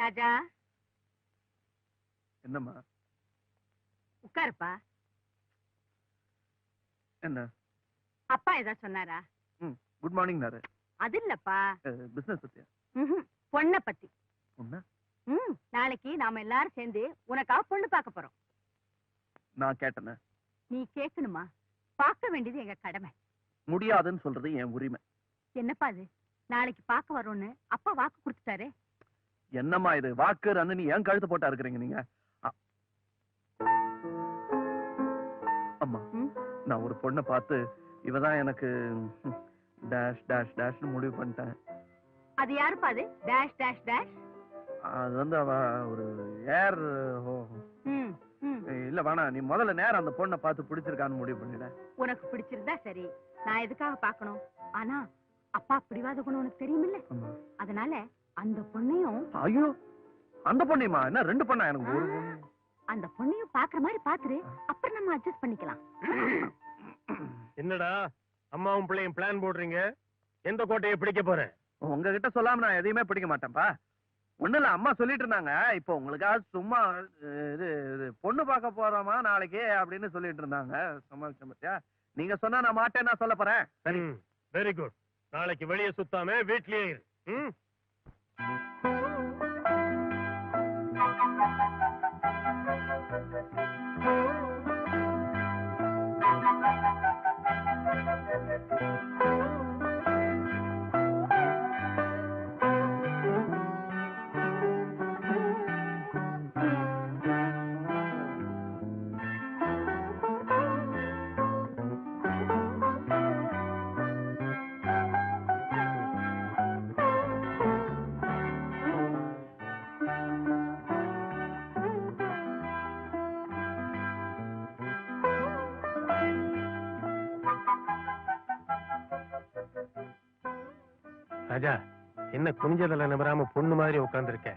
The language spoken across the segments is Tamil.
ராஜா என்னம்மா? உட்காருப்பா. என்ன? அப்பா ஏதாவது சொன்னாரா? குட் மார்னிங் நாரு. அது இல்லப்பா, பிசினஸ் பத்தியா? பொண்ணை பத்தி. பொண்ணு? நாளைக்கு நாம எல்லாரும் சேர்ந்து உனக்காக பொண்ணு பார்க்க போறோம். நான் கேட்டேன. நீ கேட்கணுமா? பார்க்க வேண்டியது எங்க கடமை. முடியாதுன்னு சொல்றது என் உரிமை. என்னப்பா இது? நாளைக்கு பார்க்க வரோன்னு அப்பா வாக்கு கொடுத்துட்டாரு. என்னம்மா இது? வாக்கு ரன்னு ஏன் கழுத்து போட்டா இருக்கிறீங்க நீங்க? அம்மா, நான் ஒரு பொண்ணை பார்த்து இவதான் எனக்கு டேஷ் டேஷ் டேஷ்னு முடிவு பண்ணிட்டேன். அது யாருப்பா அது? Dash dash dash. அது வந்து அவ ஒரு ஏர். இல்ல வேணா, நீ முதல்ல நேரம் அந்த பொண்ணை பார்த்து பிடிச்சிருக்கான்னு முடிவு பண்ணிட. உனக்கு பிடிச்சிருந்தா சரி, நான் எதுக்காக பார்க்கணும்? ஆனா அப்பா பிடிவாத குணம் உனக்கு தெரியுமில்ல, அதனால அந்த பொண்ணையும். ஐயோ, அந்த பொண்ணையுமா? என்ன ரெண்டு பொண்ணா? எனக்கு ஒரு பொண்ணு. அந்த பொண்ணையும் பாக்குற மாதிரி பாத்துரு, அப்புறம் நம்ம அட்ஜஸ்ட் பண்ணிக்கலாம். என்னடா அம்மாவும் பிள்ளையும் பிளான் போடுறீங்க? எந்த கோட்டையை பிடிக்க போறேன்? உங்ககிட்ட சொல்லாம நான் எதையுமே பிடிக்க மாட்டேன்ப்பா. ஒண்ணு இல்ல, அம்மா சொல்லிட்டு இருந்தாங்க, இப்போ உங்களுக்காக சும்மா இது பொண்ணு பார்க்க போறோமா நாளைக்கு அப்படின்னு சொல்லிட்டு இருந்தாங்க. சமாளிச்சா நீங்க சொன்னா நான் மாட்டேன், நான் சொல்ல போறேன். சரி, வெரி குட். நாளைக்கு வெளியே சுத்தாம வீட்லயே இரு. ராஜா, என்ன குனிஞ்சதல நம்பராம பொண்ணு மாதிரி உட்கார்ந்துருக்க?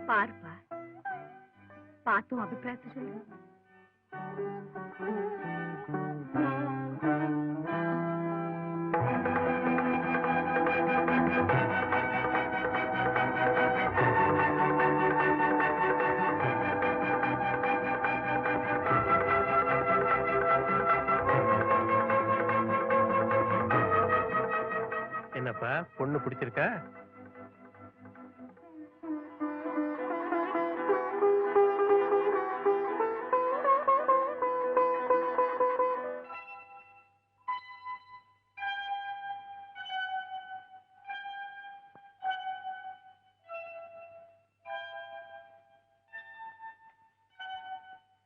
பாருப்பா, பார்த்தும் அபிப்பிராயத்தை சொல்லு. என்னப்பா, பொண்ணு பிடிச்சிருக்கா?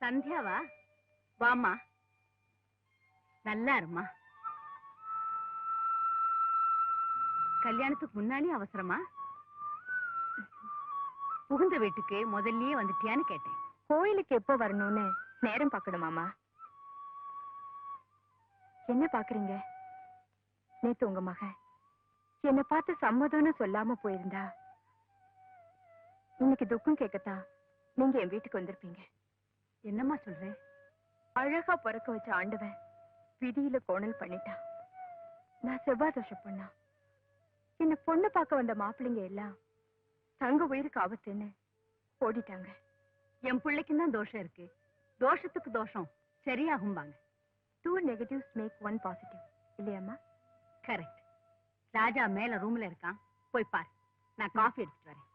சந்தியாவா? வாமா, நல்லா இருமா. கல்யாணத்துக்கு முன்னாடி அவசரமா? புகுந்த வீட்டுக்கு முதல்லயே வந்துட்டியான்னு கேட்டேன். கோயிலுக்கு எப்போ வரணும்னு நேரம் பார்க்கணுமாமா? என்ன பாக்குறீங்க? நேத்து உங்க மகன் என்ன பார்த்து சம்மதம்னு சொல்லாம போயிருந்தா இன்னைக்கு துக்கம் கேட்கத்தான் நீங்க என் வீட்டுக்கு வந்திருப்பீங்க. என்னம்மா சொல்றேன்? அழகா பிறக்க வச்ச ஆண்டவன் விதியில கோணல் பண்ணிட்டான். நான் செவ்வாய் தோஷம் பண்ணா என்ன பொண்ணு பார்க்க வந்த மாப்பிள்ளைங்க எல்லாம் தங்க உயிருக்கு ஆபத்துன்னு ஓடிட்டாங்க. என் பிள்ளைக்கும் தான் தோஷம் இருக்கு. தோஷத்துக்கு தோஷம் சரியாகும்பாங்க. 2 negatives make 1 positive இல்லையாமா? கரெக்ட். ராஜா மேல ரூம்ல இருக்கான், போய் பாரு. நான் காஃபி எடுத்துட்டு வரேன்.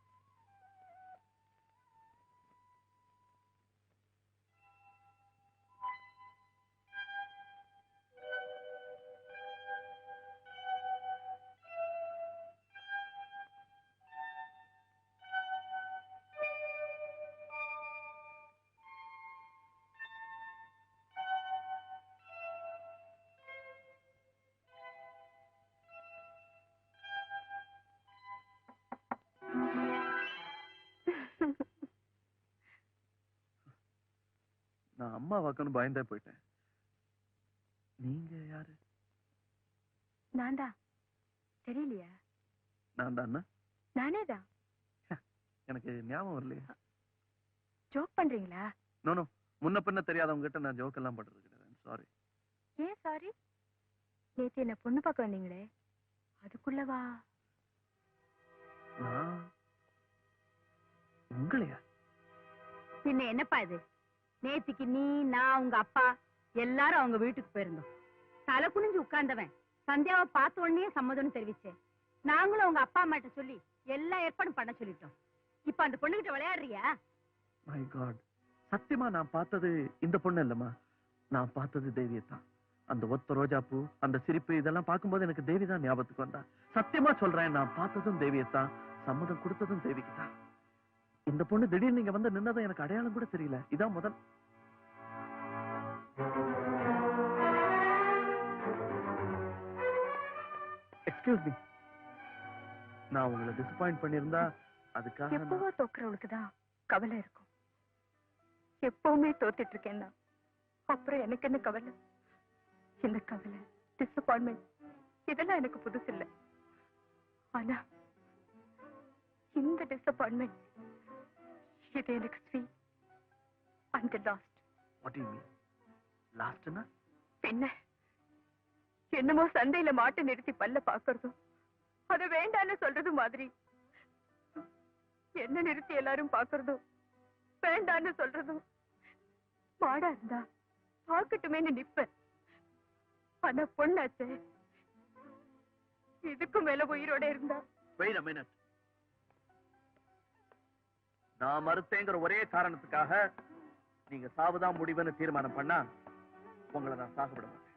நான் அம்மா வாக்குன்னு பயந்தே போயிட்டேன். நீங்க யாரு? நான் தான். தெரியலையா? நான் தான். நானே தான். எனக்கு ஞாபகம் வரலையா? ஜோக் பண்றீங்களா? நோ, முன்ன பின்ன தெரியாதவங்க கிட்ட நான் ஜோக் எல்லாம் பண்றது கிடையாது. சாரி. ஏன் சாரி? நேத்து என்ன பொண்ணு பார்க்க வந்தீங்களே, அதுக்குள்ளவா? நான் உங்களையா? பின்ன என்னப்பா இது? நேத்திக்கு நீ, நான், உங்க அப்பா எல்லாரும் அவங்க வீட்டுக்கு போயிருந்தோம். தலை குனிஞ்சு உட்கார்ந்தவன் சந்தியாவை பார்த்த உடனே சம்மதம்னு தெரிவிச்சேன். நாங்களும் உங்க அப்பா அம்மாட்ட சொல்லி எல்லா ஏற்பாடும் பண்ண சொல்லிட்டோம். இப்ப அந்த பொண்ணுகிட்ட விளையாடுறியா? மை காட், சத்தியமா நான் பார்த்தது இந்த பொண்ணு இல்லம்மா. நான் பார்த்தது தேவியத்தான். அந்த ஒத்த ரோஜாப்பூ, அந்த சிரிப்பு, இதெல்லாம் பார்க்கும்போது எனக்கு தேவி தான் ஞாபகத்துக்கு வந்தா. சத்தியமா சொல்றேன், நான் பார்த்ததும் தேவியத்தான், சம்மதம் கொடுத்ததும் தேவிக்கு தான். இந்த பொண்ணு திடீர்னு நீங்க வந்து நின்னதும் எனக்கு அடையாளம் கூட தெரியல. இதான் முதல். எக்ஸ்கியூஸ் மீ, நான் உங்களை டிசப்பாயிண்ட் பண்ணிருந்தா அதுக்காக எப்பவோ தோக்குறவளுக்குதான் கவலை இருக்கும். எப்பவுமே தோத்துட்டு இருக்கேன்னா அப்புறம் எனக்கு என்ன கவலை? இந்த கவலை, டிசப்பாயின்மெண்ட் இதெல்லாம் எனக்கு புதுசு இல்லை. ஆனா இந்த டிசப்பாயின்மெண்ட் இது எனக்கு sweet and last. What you mean லாஸ்ட்னா? என்ன என்னமோ சந்தையில மாட்டை நிறுத்தி பல்ல பாக்குறதும் அது வேண்டான்னு சொல்றது மாதிரி என்ன நிறுத்தி எல்லாரும் பாக்குறதும் வேண்டான்னு சொல்றதும். மாடா இருந்தா பாக்கட்டுமேன்னு நிப்ப. ஆனா பொண்ணாச்சே, இதுக்கு மேல உயிரோட இருந்தா. Wait a minute. நான் மறுத்தேங்கிற ஒரே காரணத்துக்காக நீங்க சாவுதான் முடிவுன்னு தீர்மானம் பண்ணா உங்களை நான் சாகப்பட மாட்டேன்.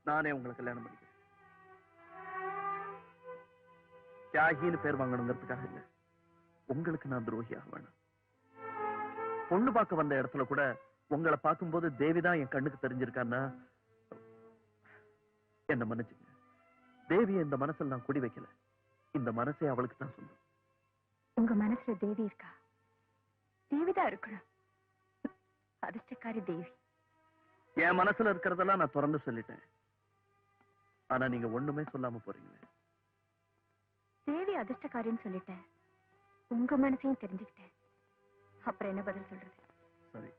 நானே உங்களை கல்யாணம் பண்ணிக்கிறேன். தியாகின்னு பேர் வாங்கணுங்கிறதுக்காக இல்ல, உங்களுக்கு நான் துரோகியாக வேணாம். பொண்ணு பார்க்க வந்த இடத்துல கூட உங்களை பார்க்கும்போது தேவிதான் என் கண்ணுக்கு தெரிஞ்சிருக்கான்னா என்ன மன்னிச்சுங்க. தேவியை இந்த மனசுல நான் குடி வைக்கல. இந்த மனசே அவளுக்கு தான் சொந்தம். உங்க மனசுல தேவி இருக்கா? தேவிதான் இருக்கணும். அதிர்ஷ்டக்காரி தேவி. என் மனசுல இருக்கிறதெல்லாம் நான் திறந்து சொல்லிட்டேன். ஆனா நீங்க ஒண்ணுமே சொல்லாம போறீங்களே. தேவி அதிர்ஷ்டக்காரின்னு சொல்லிட்டேன், உங்க மனசையும் தெரிஞ்சுக்கிட்டேன். அப்புறம் என்ன பதில் சொல்றது? சரி,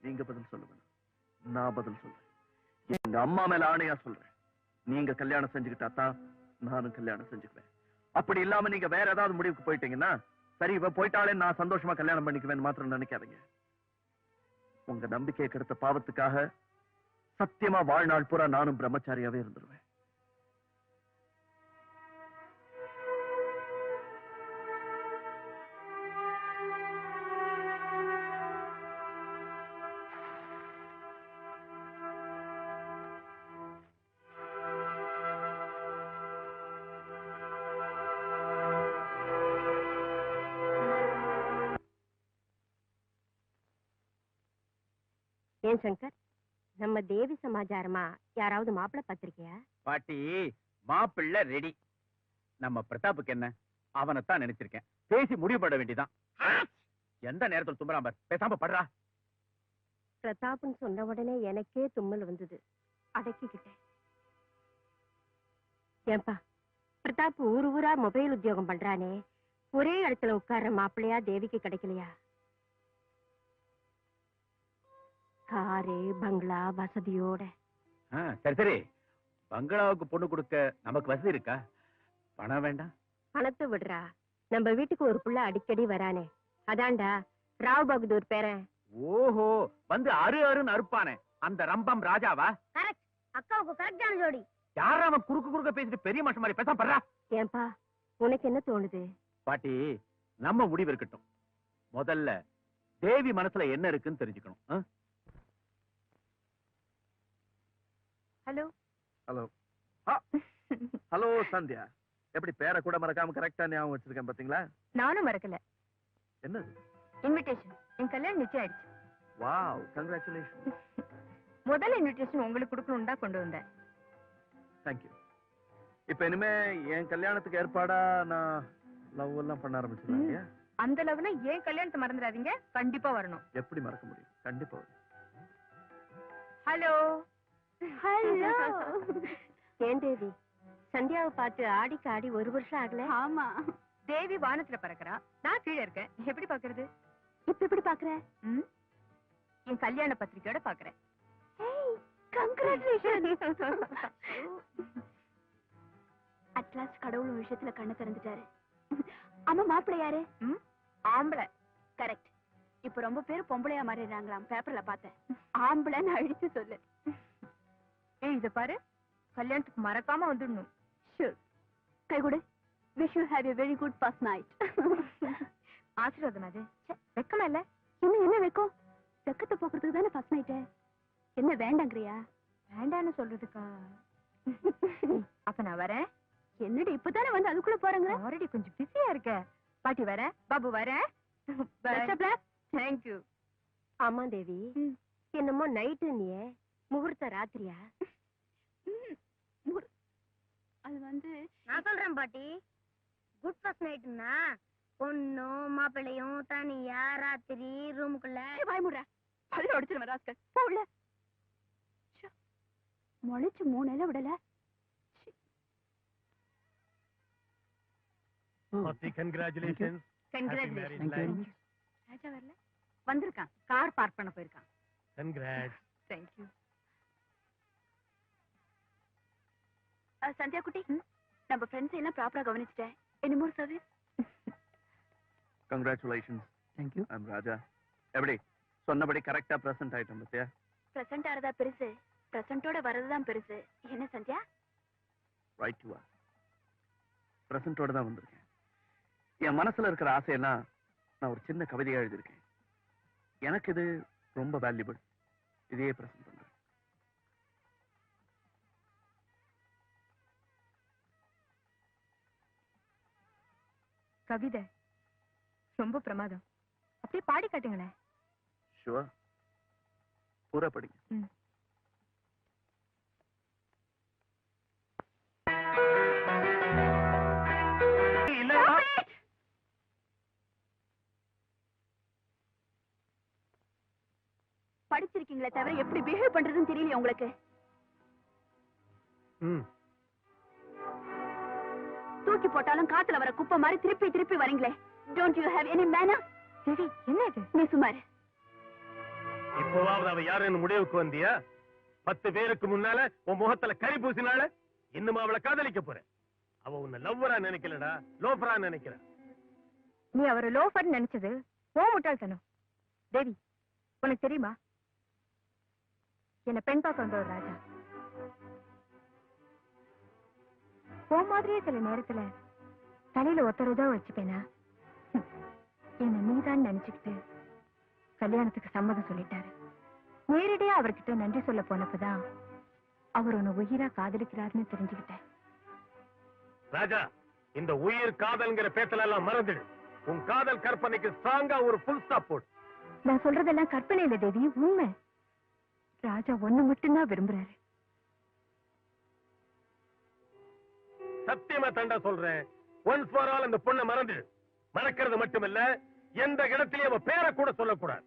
நீங்க பதில் சொல்லுங்க. நான் பதில் சொல்றேன். எங்க அம்மா மேல ஆணையா சொல்றேன். நீங்க கல்யாணம் செஞ்சுக்கிட்டாதான் நானும் கல்யாணம் செஞ்சுக்குவேன். அப்படி இல்லாம நீங்க வேற ஏதாவது முடிவுக்கு போயிட்டீங்கன்னா, சரி இவ போயிட்டாலே நான் சந்தோஷமா கல்யாணம் பண்ணிக்குவேன் மாத்திரம் நினைக்காதீங்க. உங்க நம்பிக்கையை கெடுத்த பாவத்துக்காக சத்தியமா வாழ்நாள் பூரா நானும் பிரம்மச்சாரியாவே இருந்துருவேன். ஏன் சங்கர், நம்ம தேவி சமாச்சாரமா யாராவது மாப்பிள்ளை பார்த்திருக்கியா? பாட்டி, மாப்பிள்ளை ரெடி. நம்ம பிரதாப்புக்கு என்ன, அவனைத்தான் நினைச்சிருக்கேன். பேசி முடிவு பண்ண வேண்டியதான். எந்த நேரத்தில் தும்பலாம் பார், பேசாம படுறா. பிரதாப்னு சொன்ன உடனே எனக்கே தும்மல் வந்தது, அடக்கிக்கிட்டேன். ஏன்பா, பிரதாப் ஊரு ஊரா மொபைல் உத்தியோகம் பண்றானே, ஒரே இடத்துல உட்கார்ற மாப்பிள்ளையா தேவிக்கு கிடைக்கலையா? காரு பங்களா வசதியோட. சரி சரி, பங்களாவுக்கு பொண்ணு கொடுக்க நமக்கு வசதி இருக்கா? பணம் வேண்டாம். பணத்தை விடுறா, நம்ம வீட்டுக்கு ஒரு புள்ள அடிக்கடி வரானே, அதான்டா ராவ் பகதூர் பேரன். ஓஹோ, வந்து அரு அருன்னு அறுப்பானே, அந்த ரம்பம் ராஜாவா? கரெக்ட், அக்காவுக்கு கரெக்டான ஜோடி. யாரா அவன் குறுக்கு குறுக்க பேசிட்டு பெரிய மனுஷன் மாதிரி பேசாம படுறா. ஏன்பா, உனக்கு என்ன தோணுது? பாட்டி, நம்ம முடிவு இருக்கட்டும். முதல்ல தேவி மனசுல என்ன இருக்குன்னு தெரிஞ்சுக்கணும். Hello hello. ஹலோ சந்தியா, எப்படி பேரை கூட மறக்காம கரெக்டா ஞாபகம் வச்சிருக்கேன் பாத்தீங்களா? நானும் மறக்கல. என்னது? இன்விடேஷன். என் கல்யாணம் நிச்சயம் ஆயிடுச்சு. Wow, congratulation. முதல் இன்விடேஷன் உங்களுக்கு கொடுக்கணும்னு தான் கொண்டு வந்தேன். தேங்க்யூ. இப்ப இனிமே என் கல்யாணத்துக்கு ஏற்பாடா நான் லவ் எல்லாம் பண்ண ஆரம்பிச்சிருக்கேன். அந்த லவ்னா ஏன் கல்யாணத்தை மறந்துடாதீங்க, கண்டிப்பா வரணும். எப்படி மறக்க முடியும்? கண்டிப்பா வரும். Hello hello. ஏன் தேவி, சந்தியாவை பார்த்து ஆடிக்கு ஆடி ஒரு வருஷம் ஆகல? ஆமா, தேவி வானத்துல பறக்கிறா, நான் கீழே இருக்கேன். எப்படி பாக்குறது? இப்ப எப்படி பாக்குற? என் கல்யாண பத்திரிக்கையோட பாக்குறேன். அட்லாஸ்ட் கடவுள் விஷயத்துல கண்ணை திறந்துட்டாரு. அம்மா, மாப்பிள்ளை யாரு? ஆம்பளை. கரெக்ட். இப்ப ரொம்ப பேர் பொம்பளையா மாறிடுறாங்களாம், பேப்பர்ல பார்த்தேன். ஆம்பளைன்னு அழிச்சு சொல்லு. ஏய் இத பாரு, கல்யாணத்துக்கு மறக்காம வந்துடணும். ஷூர். கை கொடு. Wish you have a very good first night. ஆசீர்வாதம் அது. வெக்கமா இல்ல? என்ன வெக்கம்? வெக்கத்தை போக்குறதுக்கு தானே ஃபர்ஸ்ட் நைட்டு. என்ன வேண்டாங்கறியா? வேண்டான்னு சொல்றதுக்கா? அப்ப நான் வரேன். என்னடி இப்பதானே வந்து அதுக்குள்ள போறங்க? ஆல்ரெடி கொஞ்சம் பிஸியா இருக்க. பாட்டி வரேன், பாபு வரேன். தேங்க்யூ. ஆமா தேவி, என்னமோ நைட்டு நீயே முகூர்த்த ராத்திரியா? அது வந்து நான் சொல்றேன் பாட்டி. குட் ஃபர்ஸ்ட் நைட்னா பொண்ணும் மாப்பிள்ளையும் தனியா ராத்திரி ரூமுக்குள்ள. வாய் முடுற, பல்ல உடைச்சிருவேன் ராஸ்கல். போ உள்ள. முளைச்சு 3 இலை விடல. கங்க்ராச்சுலேஷன்ஸ். கங்க்ராச்சுலேஷன். ராஜா வரல? வந்திருக்கான், கார் பார்க் பண்ண போயிருக்கான். கங்க்ராட்ஸ். தேங்க்யூ. சந்தியா குட்டி, நம்ம ஃப்ரெண்ட்ஸ் எல்லாம் ப்ராப்பரா கவனிச்சிட்டேன். Any more service? Congratulations. Thank you. I'm Raja. எப்படி சொன்னபடி கரெக்டா பிரசன்ட் ஆயிட்டோம் பத்தியா? பிரசன்ட் ஆறதா பெருசு, பிரசன்ட்டோட வரதுதான் பெருசு. என்ன சந்தியா? Right you are. பிரசன்ட்டோட தான் வந்திருக்கேன். என் மனசுல இருக்கிற ஆசையெல்லாம் நான் ஒரு சின்ன கவிதையா எழுதியிருக்கேன். எனக்கு இது ரொம்ப வேல்யூபிள். இதையே பிரசன்ட் பண்றேன். கவிதை ரொம்ப பிரமாதம். அப்படியே பாடி காட்டுங்களேன். ஷுவர். பூரா படிங்க. படிச்சிருக்கீங்களே தவிர எப்படி பிஹேவ் பண்றதுன்னு தெரியல உங்களுக்கு. தூக்கி போட்டாலும் காத்துல வர குப்பை மாதிரி திருப்பி திருப்பி வரீங்களே. Don't you have any manner? சரி, என்ன இது? நீ சுமார். இப்போவாவது அவ யாருன்னு முடிவுக்கு வந்தியா? 10 பேருக்கு முன்னால உன் முகத்துல கறி பூசினால இன்னும் அவளை காதலிக்க போற. அவ உன்னை லவ்வரா நினைக்கலடா, லோஃபரா நினைக்கிற. நீ அவரை லோஃபர் நினைச்சது ஓ முட்டாள்தனம். தேவி, உனக்கு தெரியுமா, என்ன பெண் பார்க்க வந்த ஒரு ராஜா போ மாதிரியே சில நேரத்துல தலையில ஒத்தரதான் வச்சுப்பேனா? என்ன நீதான் நினைச்சுக்கிட்டு கல்யாணத்துக்கு சம்மதம் சொல்லிட்டாரு. நேரடியா அவர்கிட்ட நன்றி சொல்ல போனப்பதான் அவர் உன்னை உயிரா காதலிக்கிறாருன்னு தெரிஞ்சுக்கிட்டேன். ராஜா, இந்த உயிர் காதல்ங்கிற பேச்சல எல்லாம் மறந்துடு. உன் காதல் கற்பனைக்கு ஸ்ட்ராங்கா ஒரு ஃபுல் ஸ்டாப் போடு. நான் சொல்றதெல்லாம் கற்பனை இல்ல தேவி, உண்மை. ராஜா ஒண்ணு மட்டும்தான் விரும்புறாரு. சத்தியமா தண்டா சொல்றேன். ஒன்ஸ் ஃபார் ஆல் அந்த பொண்ணை மறந்துடு. மறக்கிறது மட்டுமல்ல, எந்த இடத்திலேயே அவ பேரை கூட சொல்லக்கூடாது.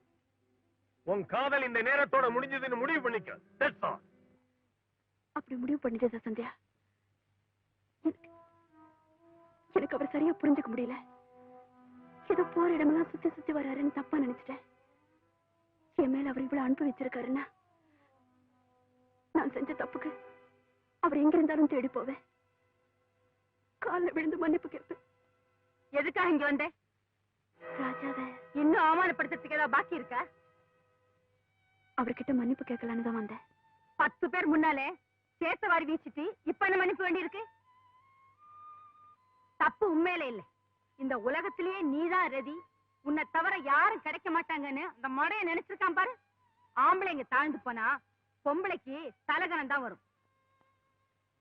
உன் காதல் இந்த நேரத்தோட முடிஞ்சதுன்னு முடிவு பண்ணிக்க. That's all. அப்படி முடிவு பண்ணிட்டதா சந்தியா? எனக்கு அவர் சரியா புரிஞ்சுக்க முடியல. ஏதோ போற இடமெல்லாம் சுத்தி சுத்தி வர்றாருன்னு தப்பா நினைச்சிட்டேன். என் மேல அவர் இவ்வளவு அன்பு வச்சிருக்காருன்னா நான் செஞ்ச தப்புக்கு அவர் எங்க இருந்தாலும் தேடி போவேன். காலில் விழுந்து மன்னிப்பு கேட்பேன். எதுக்காக இங்க வந்தே? ராஜாவை இன்னும் அவமானப்படுத்துறதுக்கு ஏதாவது பாக்கி இருக்கா? அவர்கிட்ட மன்னிப்பு கேட்கலான்னு தான் வந்தேன். 10 பேர் முன்னாலே சேத்த வாரி வீசிட்டு இப்ப என்ன மன்னிப்பு வேண்டி இருக்கு? தப்பு உண்மையில இல்ல. இந்த உலகத்திலேயே நீதான் ரதி, உன்னை தவிர யாரும் கிடைக்க மாட்டாங்கன்னு அந்த மடைய நினைச்சிருக்கான் பாரு. ஆம்பளைங்க தாழ்ந்து போனா பொம்பளைக்கு தலகணம் தான் வரும்.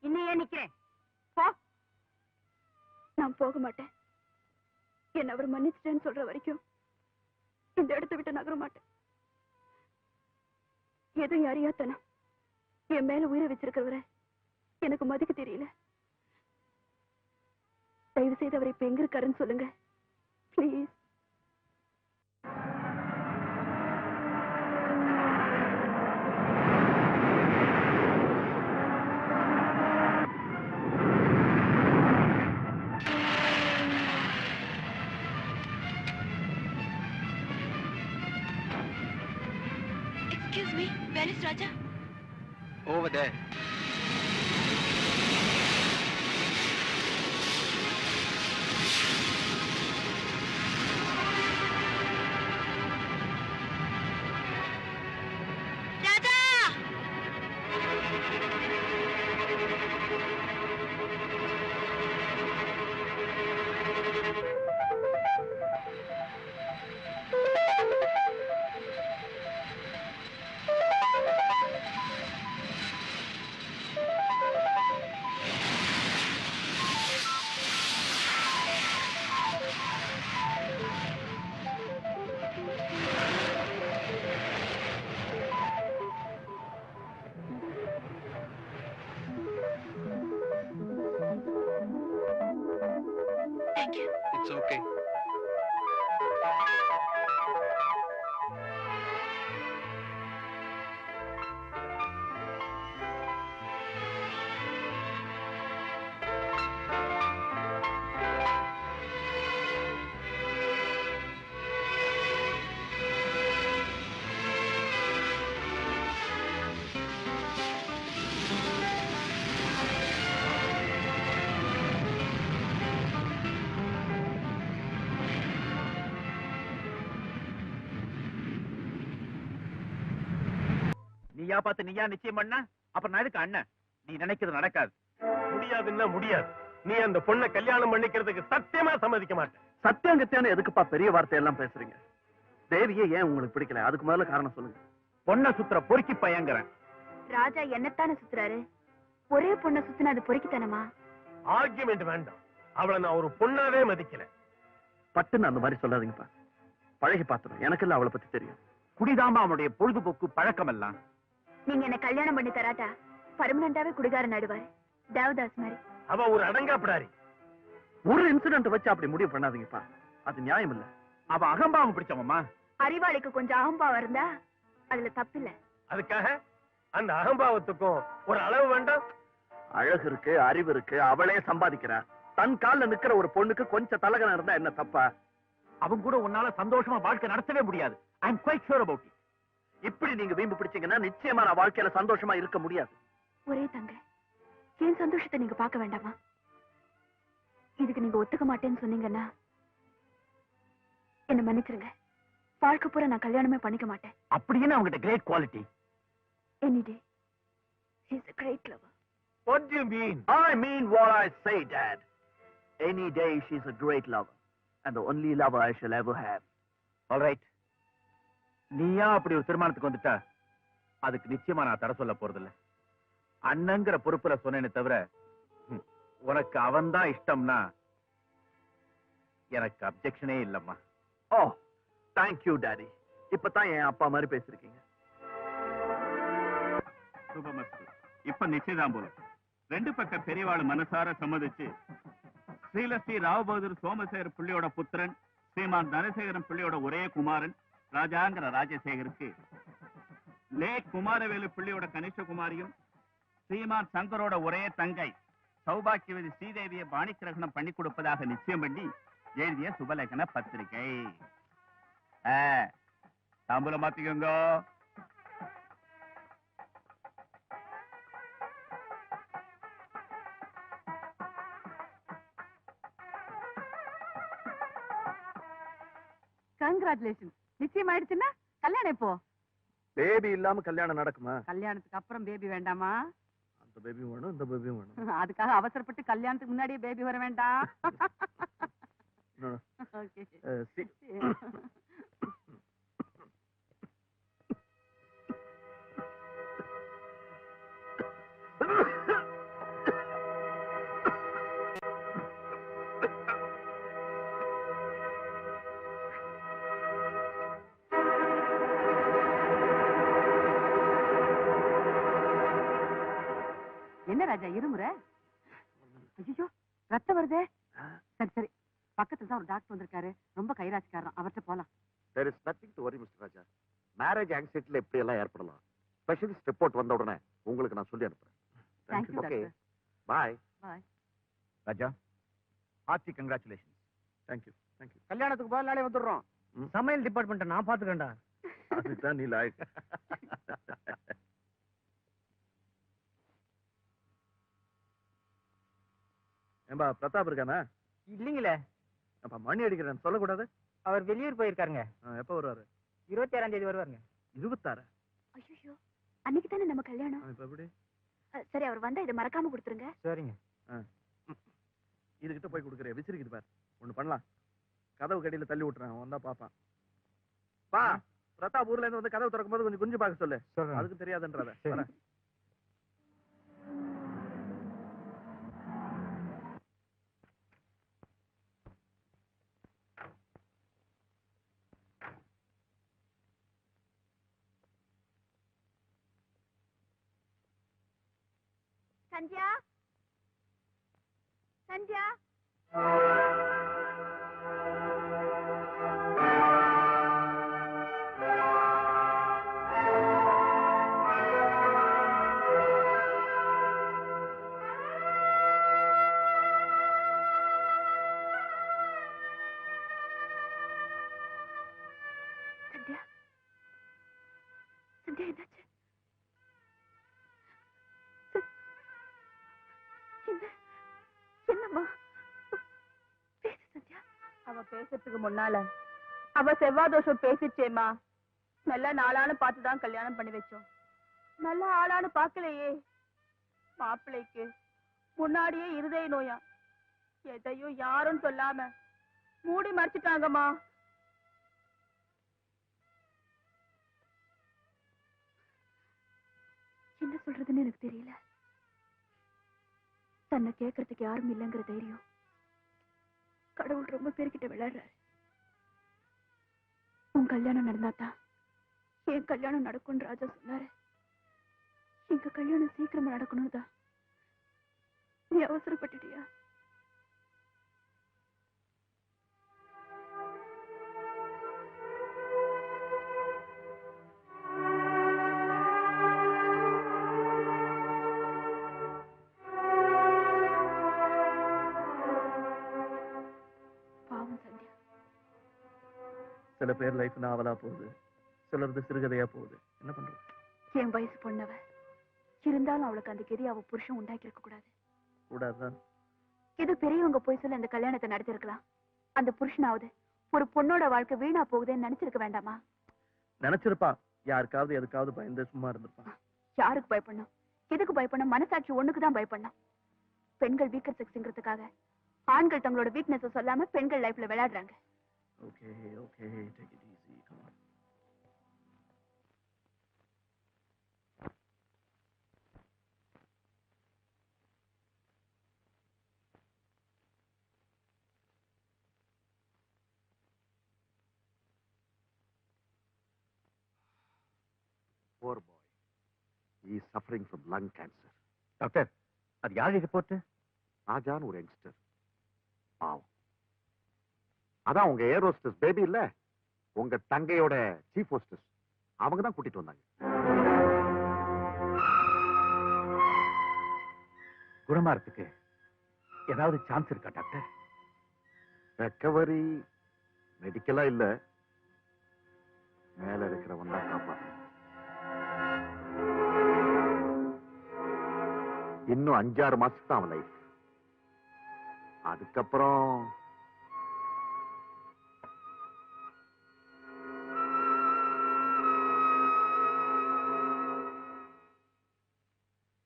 இன்னையே நிக்கிறேன், போ. நான் போக மாட்டேன். என்ன அவர் மன்னிச்சிட்டேன்னு சொல்ற வரைக்கும் இந்த இடத்தை விட்டு நகர மாட்டேன். ஏதோ அறியாத்தனம் என் மேல உயிரை வச்சிருக்கிறவரை எனக்கு மதிக்க தெரியல. தயவு செய்து அவர் இப்ப எங்க இருக்காருன்னு சொல்லுங்க please. Excuse me, where is Raja? Over there. It's okay. நீயா பார்த்து நீயா நிச்சயம் பண்ண அப்புறம் நான் எதுக்கு அண்ணன்? நீ நினைக்கிறது நடக்காது. முடியாதுன்னா முடியாது. நீ அந்த பொண்ணை கல்யாணம் பண்ணிக்கிறதுக்கு சத்தியமா சம்மதிக்க மாட்டேன். சத்தியங்கத்தியான எதுக்குப்பா பெரிய வார்த்தையெல்லாம் பேசுறீங்க? தேவியே ஏன் உங்களுக்கு பிடிக்கல? அதுக்கு முதல்ல காரணம் சொல்லுங்க. பொண்ணை சுத்துற பொறுக்கி பையங்கிறேன். ராஜா என்னத்தானே சுத்துறாரு? ஒரே பொண்ணை சுத்தினா அது பொறுக்கித்தனமா? ஆர்கியுமெண்ட் வேண்டாம். அவளை நான் ஒரு பொண்ணாவே மதிக்கல. பட்டுன்னு அந்த மாதிரி சொல்லாதீங்கப்பா. பழகி பார்த்துடும். எனக்கு இல்ல அவளை பத்தி தெரியும். குடிதாமா அவனுடைய பொழுதுபோக்கு பழக்கம் எல்லாம். நீங்க என்ன கல்யாணம் பண்ணி தராட்டா பர்மனண்டாவே குடிகாரன் நடுவாரு, தேவதாஸ் மாதிரி. அவ ஒரு அடங்காப்பிடாரி. ஒரு இன்சிடென்ட் வச்சு அப்படி முடிவு பண்ணாதீங்கப்பா. அது நியாயம் இல்ல. அவன் அகம்பாவம் பிடிச்சவம்மா. அறிவாளிக்கு கொஞ்சம் அகம்பாவம் இருந்தா அதுல தப்பில்ல. அதுக்காக அந்த அகம்பாவத்துக்கும் ஒரு அளவு வேண்டாம். அழகு இருக்கு, அறிவு இருக்கு, அவளே சம்பாதிக்கிறா. தன் கால்ல நிக்கிற ஒரு பொண்ணுக்கு கொஞ்சம் தலகனம் இருந்தா என்ன தப்பா? அவன் கூட உன்னால சந்தோஷமா வாழ்க்கை நடத்தவே முடியாது. ஐ அம் குவைட் ஷூர் அபௌட் இட். இப்படி நீங்க வீம்பு பிடிச்சீங்கன்னா நிச்சயமா நான் வாழ்க்கையில சந்தோஷமா இருக்க முடியாது. ஒரே தங்க, என் சந்தோஷத்தை நீங்க பார்க்க வேண்டாமா? இதுக்கு நீங்க ஒத்துக்க மாட்டேன்னு சொன்னீங்கன்னா என்ன மன்னிச்சிருங்க. வாழ்க்கை பூரா நான் கல்யாணமே பண்ணிக்க மாட்டேன். அப்படின்னு அவங்கிட்ட great quality. Any day, he's a great lover. What do you mean? I mean what I say, Dad. Any day she's a great lover and the only lover I shall ever have. All right. நீயா அப்படி ஒரு தீர்மானத்துக்கு வந்துட்டா அதுக்கு நிச்சயமா நான் தடை சொல்ல போறதில்ல. அண்ணங்கிற பொறுப்புல சொன்னேனே தவிர உனக்கு அவன்தான் இஷ்டம்னா எனக்கு அப்செக்ஷனே இல்லம்மா. Oh, thank you, Daddy. இப்பதான் என் அப்பா மாதிரி பேசிருக்கீங்க. சுபமஸ்து. இப்ப நிச்சயதாம்பூலம். ரெண்டு பக்க பெரியவாள் மனசார சம்மதிச்சு ஸ்ரீலஸ்ரீ ராவ் பகதூர் சோமசேகர் பிள்ளையோட புத்திரன் ஸ்ரீமான் தனசேகரன் பிள்ளையோட ஒரே குமாரன் ராஜாங்கிற ராஜசேகருக்கு லேக் குமாரவேலு பிள்ளையோட கனிஷ்ட குமாரியும் ஸ்ரீமான் சங்கரோட ஒரே தங்கை சௌபாக்கியவதி ஸ்ரீதேவியை பாணிக்கிரகணம் பண்ணி கொடுப்பதாக நிச்சயம் பண்ணி எழுதிய சுபலேகன பத்திரிகை. தாம்பூலம் மாத்திக்கோங்க. கங்க்ராச்சுலேஷன். நிச்சயம் ஆயிடுச்சுன்னா கல்யாணம் எப்போ? பேபி இல்லாம கல்யாணம் நடக்குமா? கல்யாணத்துக்கு அப்புறம் பேபி வேண்டாமா? அந்த பேபியும் வேணும், இந்த பேபியும் வேணும். அதுக்காக அவசரப்பட்டு கல்யாணத்துக்கு முன்னாடியே பேபி வர வேண்டாம். No, no. Okay. See. என்ன ராஜா இருமுற? ஐயோ ரத்தம் வருதே. சரி சரி, பக்கத்துல தான் ஒரு டாக்டர் வந்திருக்காரு, ரொம்ப கைராசிக்காரன், அவர்கிட்ட போலாம். There is nothing to worry, Mr. Raja. Marriage ஆங்ஸைட்டில எப்படி எல்லாம் ஏற்படலாம். ஸ்பெஷலிஸ்ட் ரிப்போர்ட் வந்த உடனே உங்களுக்கு நான் சொல்லி அனுப்புறேன். Thank you okay, doctor. Bye. Bye. Raja, hearty congratulation. Thank you, thank you. கல்யாணத்துக்கு முதல் நாளே வந்துடுறோம். சமையல் டிபார்ட்மெண்ட் நான் பாத்துக்கிறேன்டா. அதுதான் நீ லாய்க்கு. ஏம்பா பிரதாப் இருக்கானா? இல்லீங்களே, அப்ப மணி அடிக்கிறேன் சொல்லக்கூடாது. அவர் வெளியூர் போயிருக்காருங்க. எப்ப வருவாரு? 26ஆம் தேதி வருவாருங்க. 26? ஐயோ, அன்னைக்கு தானே நம்ம கல்யாணம். இப்ப எப்படி? சரி அவர் வந்தா இதை மறக்காம கொடுத்துருங்க. சரிங்க. இதுகிட்ட போய் கொடுக்குறேன், விசிறிக்குது பாரு. ஒண்ணு பண்ணலாம், கதவு கடியில தள்ளி விட்டுறேன், அவன் தான் பாப்பான். பா, பிரதாப் ஊர்ல இருந்து வந்து கதவு திறக்கும் போது கொஞ்சம் குஞ்சு பார்க்க சொல்லு. சொல்றேன். அதுக்கு தெரியாதுன்றத. சரி. வரேன். சந்தியா, சந்தியா. சந்தியா, சந்தியா என்னாச்சு? என்னம்மா பேசு சந்தியா. அவ பேசுறதுக்கு முன்னால அவ செவ்வாதோஷம் பேசிச்சேம்மா. நல்ல நாளான்னு பார்த்துதான் கல்யாணம் பண்ணி வச்சோம். நல்ல ஆளான்னு பார்க்கலையே. மாப்பிள்ளைக்கு முன்னாடியே இருதய நோயா, எதையும் யாரும் சொல்லாம மூடி மறைச்சிட்டாங்கம்மா. என்ன சொல்றதுன்னு எனக்கு தெரியல. தன்னை கேட்கறதுக்கு யாரும் இல்லைங்கிற தைரியம் கடவுள் ரொம்ப பேர்கிட்ட விளையாடுறாரு. உன் கல்யாணம் நடந்தாதான் என் கல்யாணம் நடக்கும்னு ராஜா சொன்னாரு. எங்க கல்யாணம் சீக்கிரமா நடக்கணும் தான். நீ அவசரப்பட்டுட்டியா? பாவம் சந்தியா. சில பேர் லைஃப் நாவலா போகுது, சிலரது சிறுகதையா போகுது. என்ன பண்றது? என் வயசு பொண்ணவ இருந்தாலும் அவளுக்கு அந்த கெதி அவ புருஷன் உண்டாக்கி இருக்க கூடாது. கூடாதுதான். இது பெரியவங்க போய் சொல்ல அந்த கல்யாணத்தை நடத்திருக்கலாம். அந்த புருஷனாவது ஒரு பொண்ணோட வாழ்க்கை வீணா போகுதுன்னு நினைச்சிருக்க வேண்டாமா? நினைச்சிருப்பான். யாருக்காவது எதுக்காவது பயந்து சும்மா இருந்திருப்பான். யாருக்கு பயப்படணும்? எதுக்கு பயப்படணும்? மனசாட்சி ஒண்ணுக்குதான் பயப்படணும். பெண்கள் வீக்கர் செக்ஸ்ங்கிறதுக்காக ஆண்கள் தங்களோட வீக்னஸ் சொல்லாம பெண்கள் லைஃப்ல விளையாடுறாங்க. Okay okay, take it easy, come on. Poor boy. He is suffering from lung cancer. Doctor, அது யாரு ரிப்போர்ட்? ராஜான்னு ஒரு யங்ஸ்டர். பாவம். அதான் உங்க ஏர் ஹோஸ்டஸ் பேபி இல்ல, உங்க தங்கையோட சீஃப் ஹோஸ்டஸ், அவங்க தான் கூட்டிட்டு வந்தாங்க. குணமாறதுக்கு ஏதாவது சான்ஸ் இருக்கா டாக்டர்? ரெக்கவரி மெடிக்கலா இல்ல, மேல இருக்கிறவன் தான் காப்பாற்றணும். இன்னும் 5-6 மாசத்துக்கு தான் அவன் லைஃப். அதுக்கப்புறம்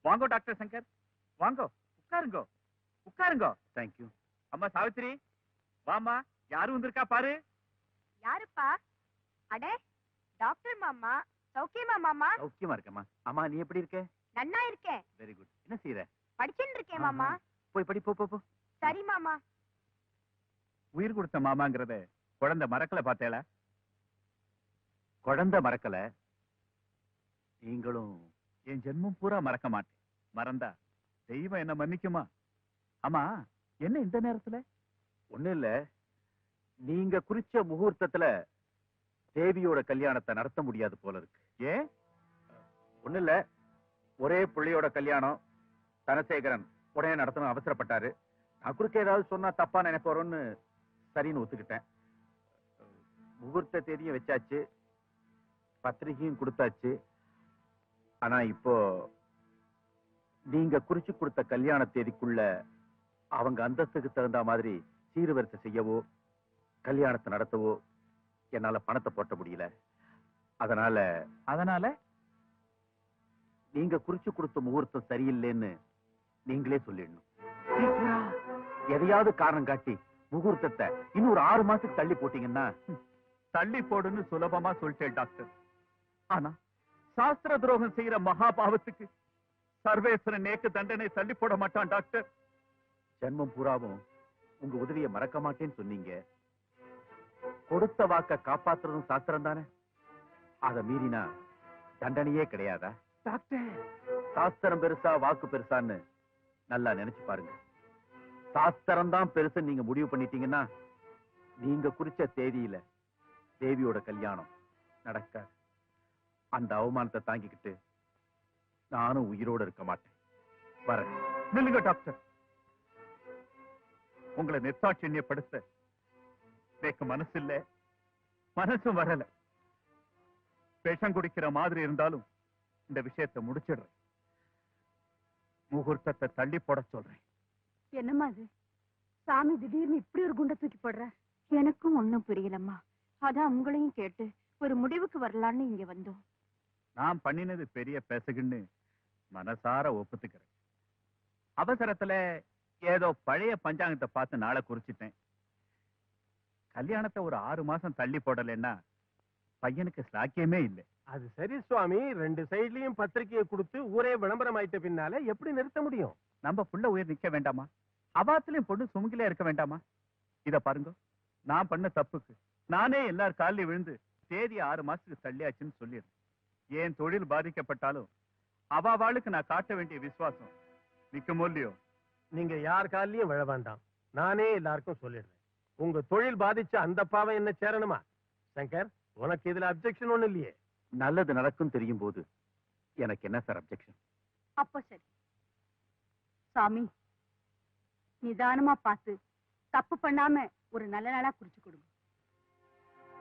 வாங்கோ டாக்டர் சங்கர், வாங்கோ, உட்காருங்கோ உட்காருங்கோ. தேங்க்யூ. அம்மா சாவித்திரி, வாமா, யாரும் வந்திருக்கா பாரு. யாருப்பா? அடே, டாக்டர் மாமா. சௌக்கியமா மாமா? சௌக்கியமா இருக்கம்மா. அம்மா நீ எப்படி இருக்க? நன்னா இருக்கேன். Very good. என்ன செய்யற? படிச்சுட்டு இருக்கேன் மாமா. போய் படி, போ போ போ. சரி மாமா. உயிர் கொடுத்த மாமாங்கிறத குழந்தை மறக்கல பார்த்தேளா? குழந்தை மறக்கல, நீங்களும் என் ஜென்மம் பூரா மறக்க மாட்டேன். மறந்தா தெய்வம் என்ன மன்னிக்குமா? ஆமா, என்ன இந்த நேரத்துல? ஒண்ணு இல்ல, நீங்க குறிச்ச முகூர்த்தத்துல தேவியோட கல்யாணத்தை நடத்த முடியாது போல இருக்கு. ஏன்? ஒண்ணு இல்ல, ஒரே புள்ளையோட கல்யாணம் தனசேகரன் உடனே நடத்தணும் அவசரப்பட்டாரு. நான் குறுக்க ஏதாவது சொன்னா தப்பா நினைப்போறோன்னு சரின்னு ஒத்துக்கிட்டேன். முகூர்த்த தேதியும் வச்சாச்சு, பத்திரிகையும் கொடுத்தாச்சு. ஆனா இப்போ நீங்க குறிச்சு கொடுத்த கல்யாண தேதிக்குள்ள அவங்க அந்தஸ்துக்கு தகுந்த மாதிரி சீர்வரிசை செய்யவோ கல்யாணத்தை நடத்தவோ என்னால பணத்தை போட்ட முடியல. அதனால நீங்க குறிச்சு கொடுத்த முகூர்த்தம் சரியில்லைன்னு நீங்களே சொல்லிடணும். எதையாவது காரணம் காட்டி முகூர்த்தத்தை இன்னொரு 6 மாசத்துக்கு தள்ளி போட்டீங்கன்னா தள்ளி போடுன்னு சுலபமா சொல்லிட்டேன் டாக்டர். ஆனா சாஸ்திர துரோகம் செய்யற மகா பாவத்துக்கு சர்வேஸ்வரன் நேக்கு தண்டனை தள்ளி போட மாட்டான் டாக்டர். ஜென்மம் பூராவும் உங்க உதவியை மறக்க மாட்டேன்னு சொன்னீங்க. கொடுத்த வாக்க காப்பாத்துறதும் சாஸ்திரம் தானே. அதை மீறினா தண்டனையே கிடையாதா? டாக்டர், சாஸ்திரம் பெருசா வாக்கு பெருசான்னு நல்லா நினைச்சு பாருங்க. சாஸ்திரம் தான் பெருசு நீங்க முடிவு பண்ணிட்டீங்கன்னா நீங்க குறிச்ச தேதியில தேவியோட கல்யாணம் நடக்காது. அந்த அவமானத்தை தாங்கிக்கிட்டு நானும் உயிரோட இருக்க மாட்டேன். வரேன். நில்லுங்க டாக்டர். உங்களை நிர்சாட்சியப்படுத்த எனக்கு மனசு இல்ல, மனசும் வரல. விஷம் குடிக்கிற மாதிரி இருந்தாலும் இந்த விஷயத்தை முடிச்சிடுறேன். முகூர்த்தத்தை தள்ளி போட சொல்றேன். என்னம்மா அது? சாமி திடீர்னு இப்படி ஒரு குண்டை தூக்கி போடுற? எனக்கும் ஒண்ணும் புரியலம்மா. அதான் உங்களையும் கேட்டு ஒரு முடிவுக்கு வரலான்னு இங்க வந்தோம். நான் பண்ணினது பெரிய பெசகுன்னு மனசார ஒப்புத்துக்கிறேன். அவசரத்துல ஏதோ பழைய பஞ்சாங்கத்தை பார்த்து நாளை குறிச்சிட்டேன். கல்யாணத்தை ஒரு 6 மாசம் தள்ளி போடலைன்னா பையனுக்கு சாக்கியமே இல்லை. அது சரி சுவாமி, 2 சைட்லயும் பத்திரிகையை கொடுத்து ஊரே விளம்பரம் ஆயிட்ட பின்னால எப்படி நிறுத்த முடியும்? நம்ம புள்ள உயிர் நிக்க வேண்டாமா? அவாத்திலையும் பொண்ணு சுமுகிலே இருக்க வேண்டாமா? இத பாருங்க, நான் பண்ண தப்புக்கு நானே எல்லார் காலில் விழுந்து தேதி 6 மாசத்துக்கு தள்ளியாச்சுன்னு சொல்லிடுறேன். என் தொழில் பாதிக்கப்பட்டாலும் அவாளுக்கு நான் காட்ட வேண்டிய விசுவாசம் நிக்குமோ இல்லையோ? நீங்க யார் காலிலையும் விழ வேண்டாம். நானே எல்லாருக்கும் சொல்லிடுறேன். உங்க தொழில் பாதிச்ச அந்த பாவம் என்ன சேரணுமா? சங்கர், உனக்கு இதுல அப்செக்ஷன் ஒண்ணு இல்லையே? நல்லது நடக்கும் தெரியும் போது எனக்கு என்ன சார் அப்செக்ஷன்? அப்போ சரி சாமி, நிதானமா பார்த்து தப்பு பண்ணாம ஒரு நல்ல நாளா குறிச்சு கொடுங்க.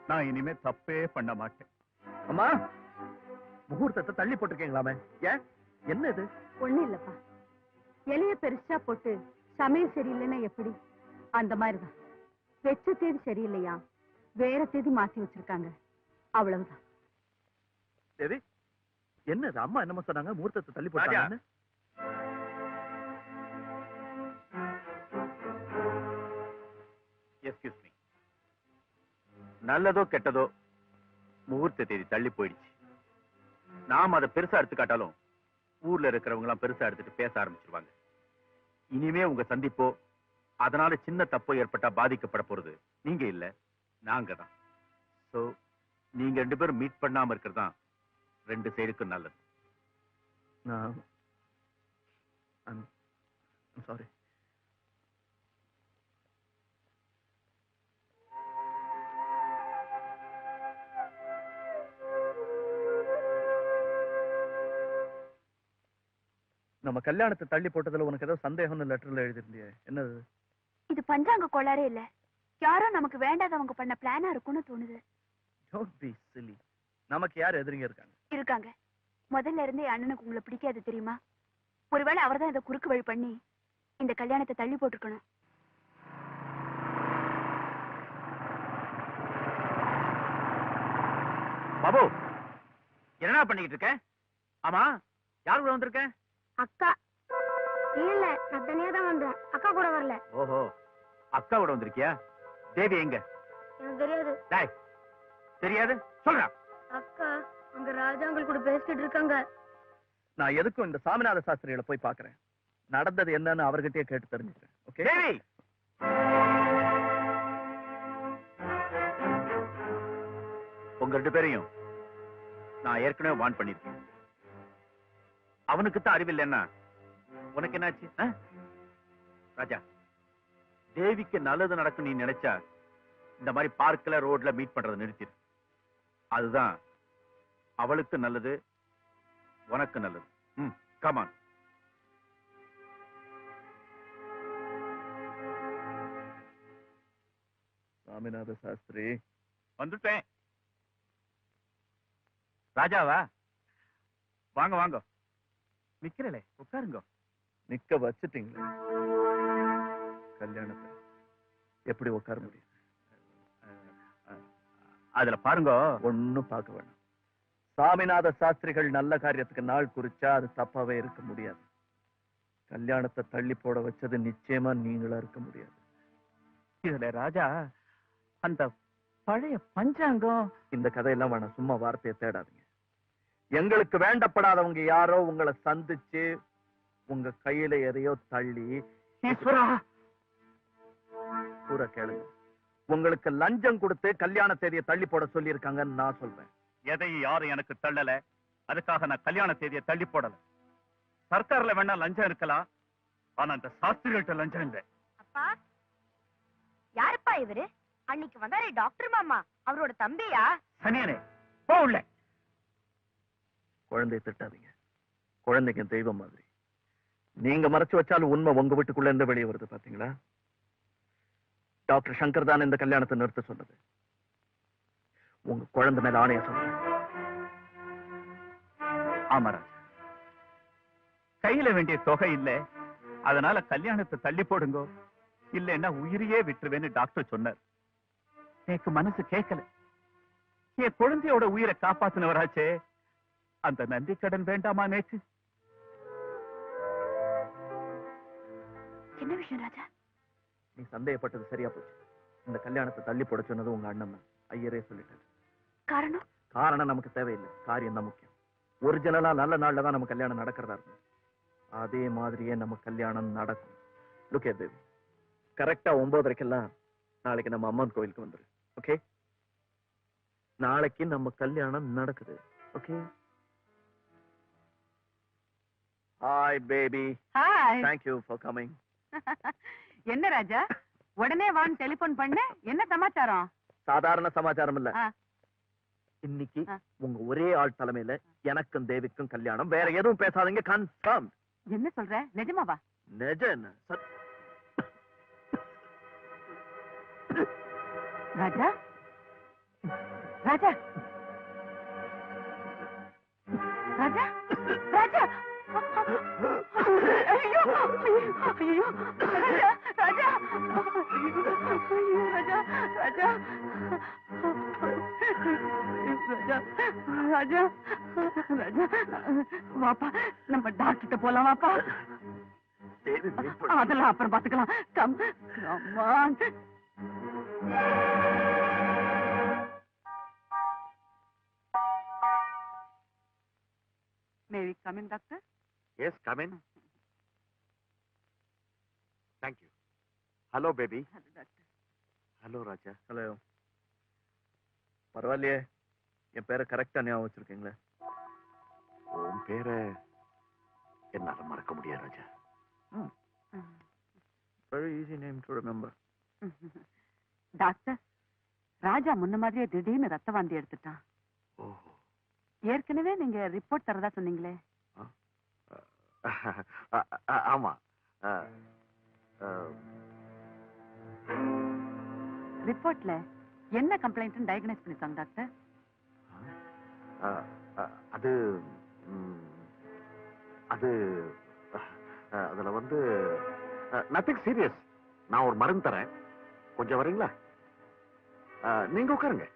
நான் இனிமே தப்பே பண்ண மாட்டேன். அம்மா, முகூர்த்தத்தை தள்ளி போட்டிருக்கீங்களாமே, ஏன்? என்ன இது? ஒண்ணு இல்லப்பா, இலைய பெருசா போட்டு சமயம் சரியில்லைன்னா எப்படி? அந்த மாதிரிதான். வெச்ச தேதி சரியில்லையா, வேற தேதி மாத்தி வச்சிருக்காங்க, அவ்வளவுதான். தேவி, என்னது? அம்மா என்னமா சொன்னாங்க? முகூர்த்தத்தை தள்ளி போட்டாங்கன்னு? Excuse me. நல்லதோ கெட்டதோ முகூர்த்த தேதி தள்ளி போயிடுச்சு. நாம் அதை பெருசா எடுத்துக்காட்டாலும் ஊர்ல இருக்கிறவங்க எல்லாம் பெருசா எடுத்துட்டு பேச ஆரம்பிச்சிருவாங்க. இனிமே உங்க சந்திப்போ அதனால சின்ன தப்போ ஏற்பட்டா பாதிக்கப்பட போறது நீங்க இல்ல, நாங்க தான். சோ நீங்க 2 பேரும் மீட் பண்ணாம இருக்கிறது தான் 2 சைடுக்கும் நல்லது. சாரி. நம்ம கல்யாணத்தை தள்ளி போட்டதுல உனக்கு ஏதோ சந்தேகம்னு லெட்டர்ல எழுதிருந்தியே, என்னது? இது பஞ்சாங்க கோளாறே இல்ல, யாரோ நமக்கு வேண்டாதவங்க பண்ண பிளானா இருக்கும்னு தோணுது. Don't be silly. நமக்கு யார் எதிரிங்க இருக்காங்க. முதல்ல இருந்தே அண்ணனுக்கு உங்களை பிடிக்காது தெரியுமா? ஒருவேளை அவர்தான் இதை குறுக்கு வழி பண்ணி இந்த கல்யாணத்தை தள்ளி போட்டிருக்கணும். பாபு, என்ன பண்ணிக்கிட்டு இருக்க? ஆமா, யார் கூட வந்திருக்க? அக்கா. இல்ல, நான் தனியா தான் வந்தேன், அக்கா கூட வரல. ஓஹோ, அக்கா கூட வந்திருக்கியா? தேவி எங்க? எனக்கு தெரியாது. டேய், தெரியாது சொல்றா. அக்கா அங்க ராஜாங்கள் கூட பேசிட்டு இருக்காங்க. நான் எதுக்கும் இந்த சாமிநாத சாஸ்திரிகளை போய் பாக்குறேன். நடந்தது என்னன்னு அவர்கிட்டயே கேட்டு தெரிஞ்சுக்கிறேன். ஓகே தேவி, உங்க 2 பேரையும் நான் ஏற்கனவே வார்ன் பண்ணிருக்கேன். அவனுக்கு தான் அறிவில்லைன்னா உனக்கு என்னாச்சு? ராஜா, தேவிக்கு நல்லது நடக்கும் நீ நினைச்சா இந்த மாதிரி பார்க்ல ரோட்ல மீட் பண்றதை நிறுத்திடு. அதுதான் அவளுக்கு நல்லது, உனக்கு நல்லது. கமான். சாமிநாத சாஸ்திரி வந்துட்டேன். ராஜாவா? வாங்க வாங்க. நிக்கிறலே, உட்காருங்க. நிக்க வச்சுட்டீங்களே, கல்யாணத்தை எப்படி உட்கார முடியும்? அதுல பாருங்க. ஒண்ணும் பார்க்க வேண்டாம். சாமிநாத சாஸ்திரிகள் நல்ல காரியத்துக்கு நாள் குறிச்சா அது தப்பாவே இருக்க முடியாது. கல்யாணத்தை தள்ளி போட வச்சது நிச்சயமா நீங்களா இருக்க முடியாது. இதுல ராஜா அந்த பழைய பஞ்சாங்கம் இந்த கதையெல்லாம் வேணாம், சும்மா வார்த்தையை தேடாதீங்க. எங்களுக்கு வேண்டப்படாதவங்க யாரோ உங்களை சந்திச்சு உங்க கையில எதையோ தள்ளி கூற கேளுங்க. உங்களுக்கு லஞ்சம் கொடுத்து கல்யாண தேதியை தள்ளி போட சொல்லி இருக்காங்கன்னு நான் சொல்றேன். எதையும் யாரும் எனக்கு தள்ளல. அதுக்காக நான் கல்யாண தேதியை தள்ளி போடல. சர்க்கார்ல வேணா லஞ்சம் இருக்கலாம், ஆனா அந்த சாஸ்திரிகள்ட்ட லஞ்சம் இல்லை. அப்பா, யாருப்பா இவரு? அன்னைக்கு வந்தாரே டாக்டர் மாமா, அவரோட தம்பியா? சனியனே போ உள்ள. குழந்தையை திட்டாதீங்க. குழந்தைக்கு தெய்வம் மாதிரி. நீங்க மறைச்சு வச்சாலும் உண்மை உங்க வீட்டுக்குள்ள இருந்து வெளியே வருது பாத்தீங்களா? டாக்டர் சங்கர் தான் இந்த கல்யாணத்தை நிறுத்த சொன்னது. உங்க குழந்தை மேல ஆணைய சொன்னது. ஆமா ராஜா, கையில வேண்டிய தொகை இல்ல, அதனால கல்யாணத்தை தள்ளி போடுங்க, இல்லைன்னா உயிரையே விட்டுருவேன்னு டாக்டர் சொன்னார். எனக்கு மனசு கேட்கல. என் குழந்தையோட உயிரை காப்பாத்தினவராச்சே, அந்த நன்றி கடன் வேண்டாமா நேக்கு? என்ன விஷயம் ராஜா? நீ சந்தேகப்பட்டது சரியா போச்சு. இந்த கல்யாணத்தை தள்ளி போட சொன்னது உங்க அண்ணன் தான். ஐயரே சொல்லிட்டாரு. காரணம்? காரணம் நமக்கு தேவையில்லை, காரியம் தான் முக்கியம். ஒரிஜினலா நல்ல நாள்ல தான் நம்ம கல்யாணம் நடக்கிறதா இருக்கும். அதே மாதிரியே நம்ம கல்யாணம் நடக்கும். Look at baby. கரெக்டா 9:30க்கெல்லாம் நாளைக்கு நம்ம அம்மன் கோயிலுக்கு வந்துரு. ஓகே? நாளைக்கு நம்ம கல்யாணம் நடக்குது. Okay? Hi baby. Hi. Thank you for coming. என்ன ராஜா, உடனே வான்னு டெலிபோன் பண்ண? என்ன சமாச்சாரம்? சாதாரண சமாச்சாரம் இல்ல. ஆ. இன்னைக்கு உங்க ஒரே ஆள் தலைமையில எனக்கும் தேவிக்கும் கல்யாணம். வேற எதுவும் பேசாதீங்க. கன்ஃபார்ம். என்ன சொல்ற? நிஜமாவா? நிஜம். ராஜா, ராஜா, ராஜா, ராஜா, ஐயோ, ஐயோ, ராஜா, ராஜா, ஐயோ, ராஜா, ராஜா, ராஜா, ராஜா, ராஜா, வாப்பா, நம்ம டாக்டர்கிட்ட போலாம் வாப்பா. அதெல்லாம் அப்புறம் பாத்துக்கலாம். Come on. May we come in, doctor? Yes, come in. Thank you. Hello, baby. Hello, doctor. Hello, Raja. Hello. பரவாயில்லையே, என் பேரை கரெக்டா ஞாபகம் வச்சிருக்கீங்களே. உன் பேரை என்னால மறக்க முடியாது Raja. Very easy name to remember. Doctor, Raja முன்ன மாதிரியே திடீர்னு ரத்த வாந்தி எடுத்துட்டான். ஓஹோ. ஏற்கனவே நீங்க ரிப்போர்ட் தரதா சொன்னீங்களே. ஆமா. ரிப்போர்ட்ல என்ன கம்ப்ளைண்ட் டயக்னைஸ் பண்ணிருக்காங்க டாக்டர்? அது அது அதுல வந்து நத்திங் சீரியஸ். நான் ஒரு மருந்து தரேன், கொஞ்சம் வரீங்களா? நீங்க உட்காருங்க.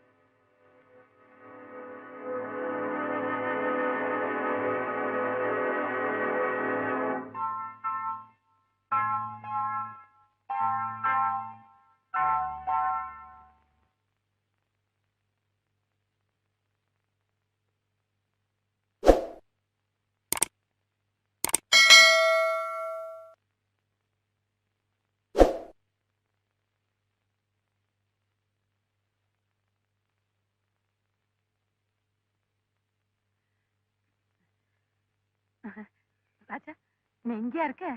ராஜா, நீ இங்கேயா இருக்க?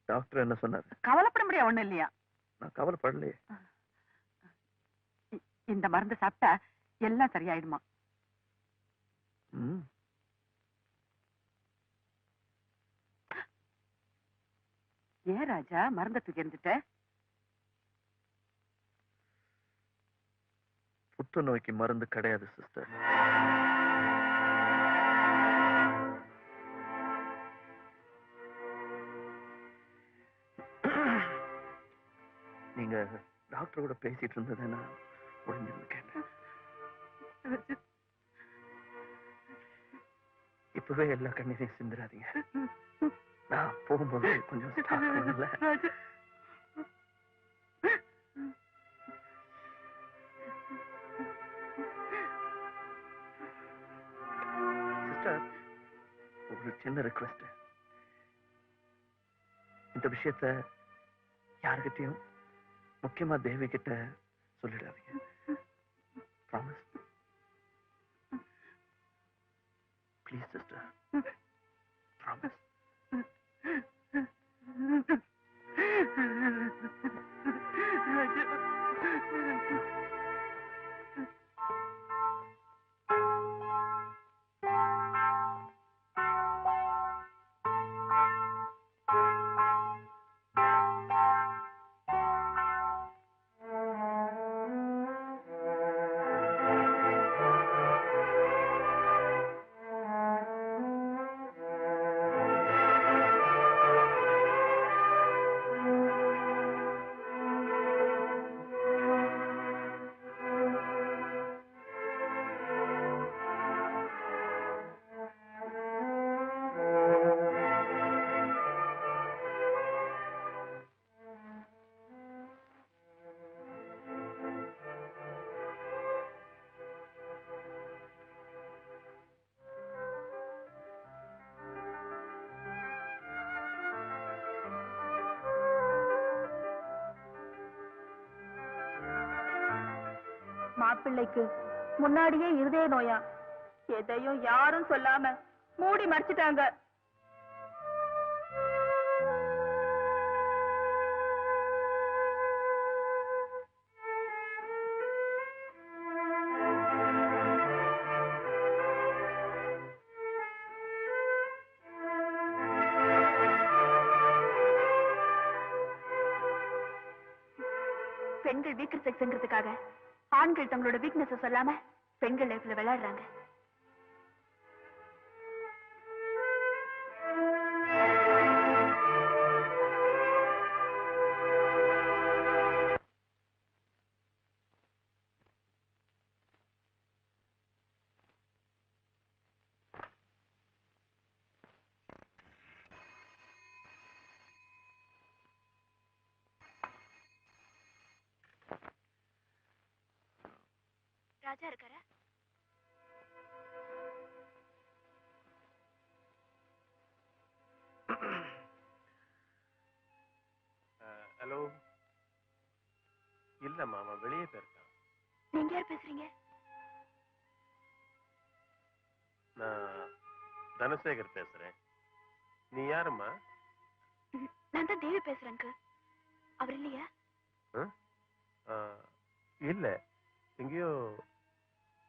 டாக்டர் என்ன சொன்னாரு? கவலைப்பட முடியாது, ஒண்ணு இல்லையா? நான் கவலைப்படலையே. இந்த மருந்து சாப்பிட்டா எல்லாம் சரியாயிடுமா? ஏன் ராஜா மருந்த தூக்கி இருந்துட்ட? புற்றுநோய்க்கு மருந்து கிடையாது சிஸ்டர். நீங்க டாக்டரோட பேசிட்டு இருந்ததை நான் ஒளிஞ்சிருந்து கேட்டேன். இப்பவே எல்லா கண்ணீரையும் சிந்துறாதீங்க. நான் போகும்போது கொஞ்சம் stop பண்ணல. சிஸ்டர், ஒரு சின்ன ரிக்வெஸ்ட். இந்த விஷயத்த யாருக்கிட்டையும், முக்கியமா தேவி கிட்ட சொல்லிடாதீங்க. ப்ராமிஸ். Please sister, promise. மாப்பிள்ளைக்கு முன்னாடியே இருதய நோயா, எதையும் யாரும் சொல்லாம மூடி மறைச்சிட்டாங்க. பெண்கள் வீக்கர் செக்ஸ்ங்கிறதுக்காக ஆண்கள் தங்களோட வீக்னஸ் சொல்லாம பெண்கள் லைஃப்ல விளையாடுறாங்க. ராஜா இருக்காரா? ஹலோ. இல்ல மாமா, வெளியே போயிருக்கான். நீங்க யார் பேசுறீங்க? நான் தனசேகர் பேசுறேன். நீ யாருமா? நான் தான் தேவி பேசுறேன். அவர் இல்லையா? இல்ல, எங்கேயோ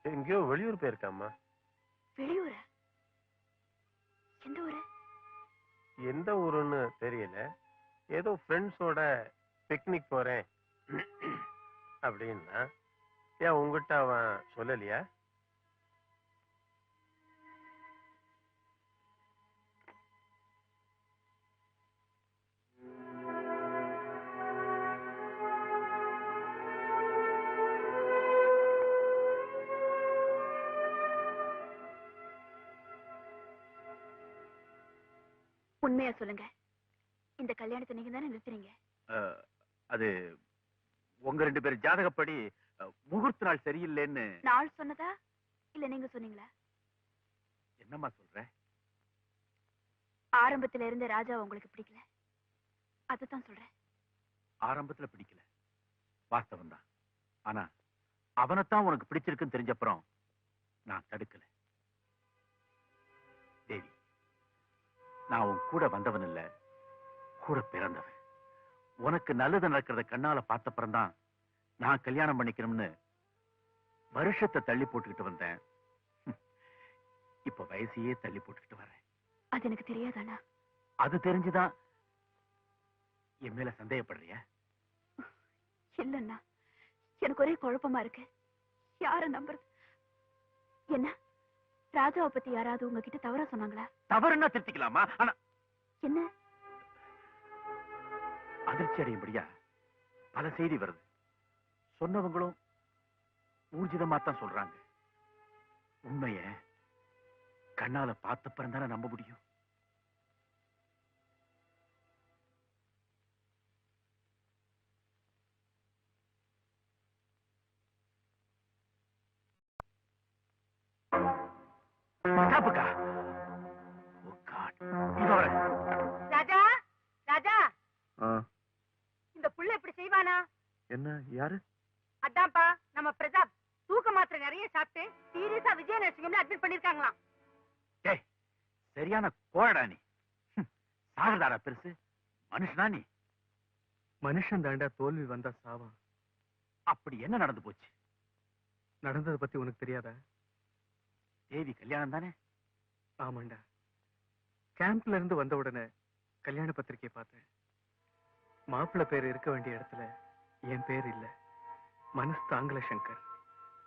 எங்கேயோ வெளியூர் போயிருக்காமா. வெளியூரா? எந்த ஊரு? எந்த ஊருன்னு தெரியல. ஏதோ ஃப்ரெண்ட்ஸோட பிக்னிக் போறேன் அப்படின்னா. ஏன் உங்ககிட்ட அவன் சொல்லலையா? உண்மையா சொல்லுங்க, இந்த கல்யாணத்தை நீங்க தானே நிறுத்துறீங்க? அது உங்க 2 பேர் ஜாதகப்படி முகூர்த்த நாள் சரியில்லைன்னு. நாள் சொன்னதா இல்ல நீங்க சொன்னீங்களா? என்னம்மா சொல்ற? ஆரம்பத்துல இருந்த ராஜா உங்களுக்கு பிடிக்கல, அதுதான் சொல்றேன். ஆரம்பத்துல பிடிக்கல, வாஸ்தவம் தான். ஆனா அவனைத்தான் உனக்கு பிடிச்சிருக்குன்னு தெரிஞ்சப்புறம் நான் தடுக்கல. தேவி, நான் உன் கூட வந்தவன் இல்ல, கூட பிறந்தவன். உனக்கு நல்லது நடக்கிறத கண்ணால பார்த்தப்புறம் தான் நான் கல்யாணம் பண்ணிக்கணும்னு வருஷத்தை தள்ளி போட்டுக்கிட்டு வந்தேன். இப்ப வயசையே தள்ளி போட்டுக்கிட்டு வரேன். அது எனக்கு தெரியாதானா? அது தெரிஞ்சுதான் என் மேல சந்தேகப்படுறிய? இல்லன்னா எனக்கு ஒரே குழப்பமா இருக்கு. யார நம்புறது? என்ன ராஜாவை பத்தி யாராவது உங்ககிட்ட தவறா சொன்னாங்களா? தவறுன்னா திருத்திக்கலாமா? ஆனா என்ன அதிர்ச்சி அடையும்படியா பல செய்தி வருது. சொன்னவங்களும் ஊர்ஜிதமா தான் சொல்றாங்க. உண்மைய கண்ணால பார்த்தப்பறம் தானே நம்ப முடியும். பிரதாப்புக்கா? Oh God. இதோ வரேன். ராஜா ராஜா ஆ, இந்த புள்ள இப்படி செய்வானா? என்ன யாரு? அதான்ப்பா நம்ம பிரதாப் தூக்க மாத்திரை நிறைய சாப்பிட்டு சீரியஸா விஜய நர்சிங்ல அட்மிட் பண்ணிருக்காங்களாம். டேய், சரியான கோழடா நீ. சாகதாரா பெருசு, மனுஷனா நீ? மனுஷன் தாண்டா தோல்வி வந்தா சாவான். அப்படி என்ன நடந்து போச்சு? நடந்ததை பத்தி உனக்கு தெரியாதா? தேவி கல்யாணம் தானே? ஆமாண்டா. கேம்ப்ல இருந்து வந்த உடனே கல்யாண பத்திரிக்கையை பார்த்தேன். மாப்பிள்ளை பேர் இருக்க வேண்டிய இடத்துல என் பேர் இல்ல. மனசு தாங்கல சங்கர்.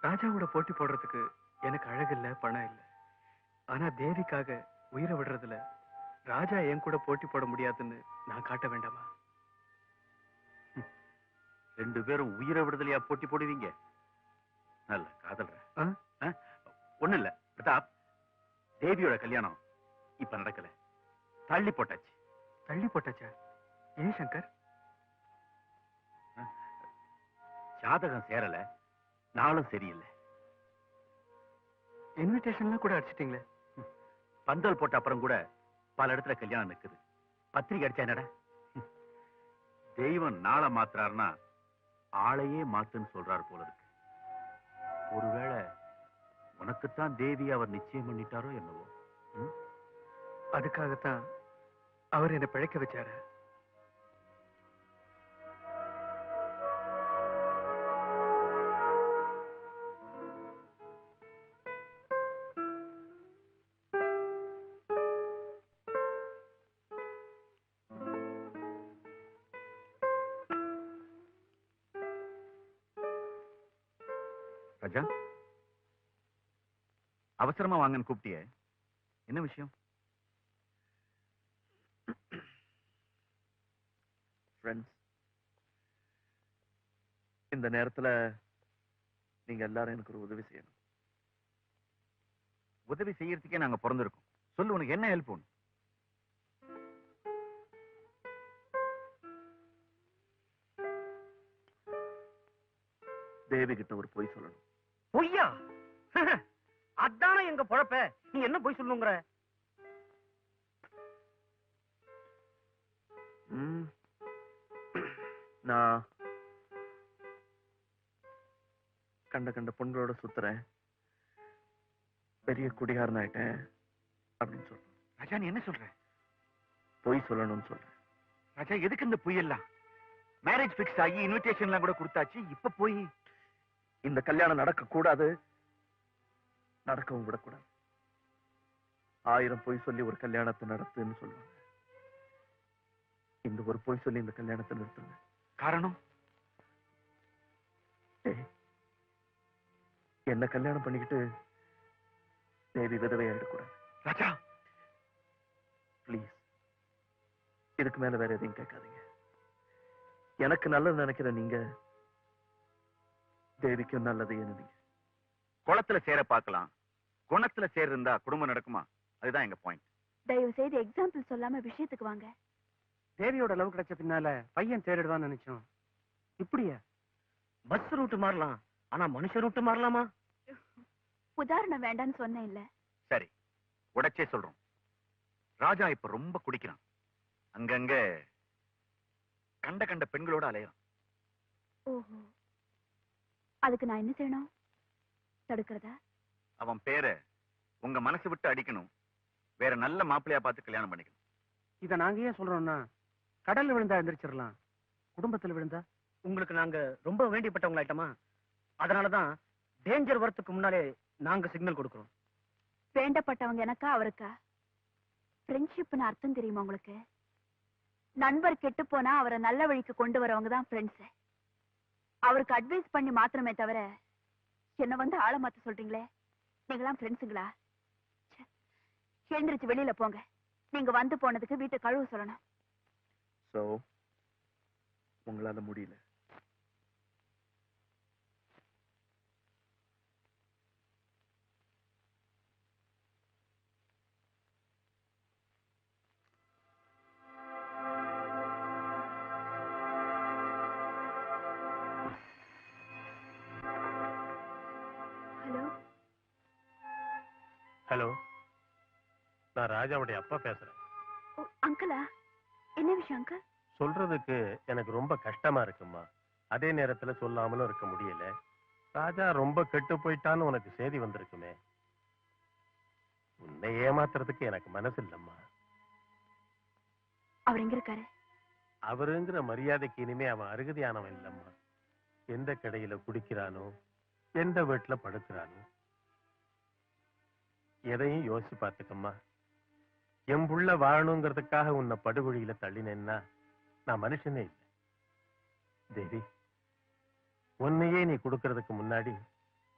ராஜாவோட போட்டி போடுறதுக்கு எனக்கு அழகு இல்ல, பணம் இல்ல. ஆனா தேவிக்காக உயிரை விடுறதுல ராஜா என் கூட போட்டி போட முடியாதுன்னு நான் காட்ட வேண்டாமா? ரெண்டு பேரும் உயிரை விடுதலையா போட்டி போடுவீங்க? நல்ல காதல்ற. ஒண்ணு இல்ல பிரதாப், தேவியோட கல்யாணம் இப்ப நடக்கல, தள்ளி போட்டாச்சு. தள்ளி போட்டாச்சா? ஏன் சங்கர்? ஜாதகம் சேரல, நாளும் சரியில்லை. இன்விடேஷன்லாம் கூட அடிச்சிட்டீங்களே. பந்தல் போட்ட அப்புறம் கூட பல இடத்துல கல்யாணம் நிக்குது. பத்திரிக்கை அடிச்சா என்னடா? தெய்வம் நாளை மாத்துறாருன்னா ஆளையே மாத்துன்னு சொல்றாரு போல இருக்கு. ஒருவேளை உனக்குத்தான் தேவி அவர் நிச்சயம் பண்ணிட்டாரோ என்னவோ. அதுக்காகத்தான் அவர் என்னை பிழைக்க வச்சாரு. ராஜா, அவசரமா வாங்கன்னு கூப்பிட்டியே, என்ன விஷயம்? ஃப்ரெண்ட்ஸ், இந்த நேரத்துல நீங்க எல்லாரும் எனக்கு ஒரு உதவி செய்யணும். உதவி செய்யறதுக்கே நாங்க பிறந்திருக்கோம். சொல்லு, உனக்கு என்ன ஹெல்ப் வேணும்? தேவி கிட்ட ஒரு பொய் சொல்லணும். பொய்யா? அதானே எங்க பொழப்ப. நீ என்ன பொய் சொல்லுங்கிற? நான் கண்ட பொண்களோட சுத்துறேன், பெரிய குடிகாரன் ஆயிட்டேன் அப்படின்னு சொல்றேன். ராஜா, நீ என்ன சொல்ற? பொய் சொல்லணும்னு சொல்றேன். ராஜா, எதுக்கு இந்த பொய் எல்லாம்? மேரேஜ் பிக்ஸ் ஆகி இன்விடேஷன் எல்லாம் கூட கொடுத்தாச்சு, இப்ப போய் இந்த கல்யாணம் நடக்க கூடாது, நடக்கவும் விடக்கூடாது. 1000 பொய் சொல்லி ஒரு கல்யாணத்தை நடத்துன்னு சொல்லுவாங்க. இந்த ஒரு பொய் சொல்லி இந்த கல்யாணத்தை நிறுத்துங்க. காரணம்? என்ன கல்யாணம் பண்ணிக்கிட்டு தேவி விதவை ஆயிடக்கூடாது. ராஜா பிளீஸ், இதுக்கு மேல வேற எதையும் கேட்காதீங்க. எனக்கு நல்லது நினைக்கிற நீங்க தேவிக்கும் நல்லது நினைங்க. குளத்துல சேர பார்க்கலாம், குணத்துல சேர இருந்தா குடும்பம் நடக்குமா? அதுதான் எங்க பாயிண்ட். தயவு செய்து எக்ஸாம்பிள் சொல்லாம விஷயத்துக்கு வாங்க. தேவியோட லவ் கிடைச்ச பின்னால பையன் தேறிடுவான்னு நினைச்சோம். இப்படியா? பஸ் ரூட் மாறலாம், ஆனா மனுஷ ரூட் மாறலாமா? உதாரணம் வேண்டான்னு சொன்னேன் இல்ல. சரி, உடைச்சே சொல்றோம். ராஜா இப்ப ரொம்ப குடிக்கிறான், அங்கங்க கண்ட பெண்களோட அலையான். ஓஹோ, அதுக்கு நான் என்ன செய்யணும்? தடுக்கிறதா? அவன் பேரை உங்க மனசு விட்டு அடிக்கணும், வேற நல்ல மாப்பிள்ளையா பார்த்து கல்யாணம் பண்ணிக்கணும். இத நாங்க ஏன் சொல்றோம்னா, கடல்ல விழுந்தா எந்திரிச்சிடலாம், குடும்பத்துல விழுந்தா உங்களுக்கு நாங்க ரொம்ப வேண்டியப்பட்டவங்களாயிட்டோமா, அதனாலதான் டேஞ்சர் வரத்துக்கு முன்னாலே நாங்க சிக்னல் கொடுக்கிறோம். வேண்டப்பட்டவங்க எனக்கா அவருக்கா? ஃப்ரெண்ட்ஷிப்னு அர்த்தம் தெரியுமா உங்களுக்கு? நண்பர் கெட்டு போனா அவரை நல்ல வழிக்கு கொண்டு வரவங்க தான் ஃப்ரெண்ட்ஸ். அவருக்கு அட்வைஸ் பண்ணி மாத்திரமே தவிர என்ன வந்து ஆள மாத்த சொல்றீங்களே, நீங்களாம் ஃப்ரெண்ட்ஸுங்களா? எழுந்திருச்சு வெளியில போங்க. நீங்க வந்து போனதுக்கு வீட்டு கழுவு சொல்லணும். சோ உங்களால முடியல. ஹலோ, நான் ராஜாவுடைய அப்பா பேசுறேன். அங்கிளா, என்ன விஷயம் அங்கிள்? சொல்றதுக்கு எனக்கு ரொம்ப கஷ்டமா இருக்குமா. அதே நேரத்துல சொல்லாமலும் இருக்க முடியல. ராஜா ரொம்ப கெட்டு போயிட்டான்னு உனக்கு செய்தி வந்திருக்குமே. உன்னை ஏமாத்துறதுக்கு எனக்கு மனசு இல்லம்மா. அவர் எங்க இருக்காரு? அவருங்கிற மரியாதைக்கு இனிமே அவன் அருகதையானவன் இல்லம்மா. எந்த கடையில குடிக்கிறானோ, எந்த வீட்டுல படுக்கிறானோ, எதையும் யோசிச்சு பார்த்துக்கம்மா. என் புள்ள வாழணுங்கிறதுக்காக உன்னை படுகொழியில தள்ளினேன்னா நான் மனுஷனே இல்லை. தேவி, உன்னையே நீ கொடுக்கறதுக்கு முன்னாடி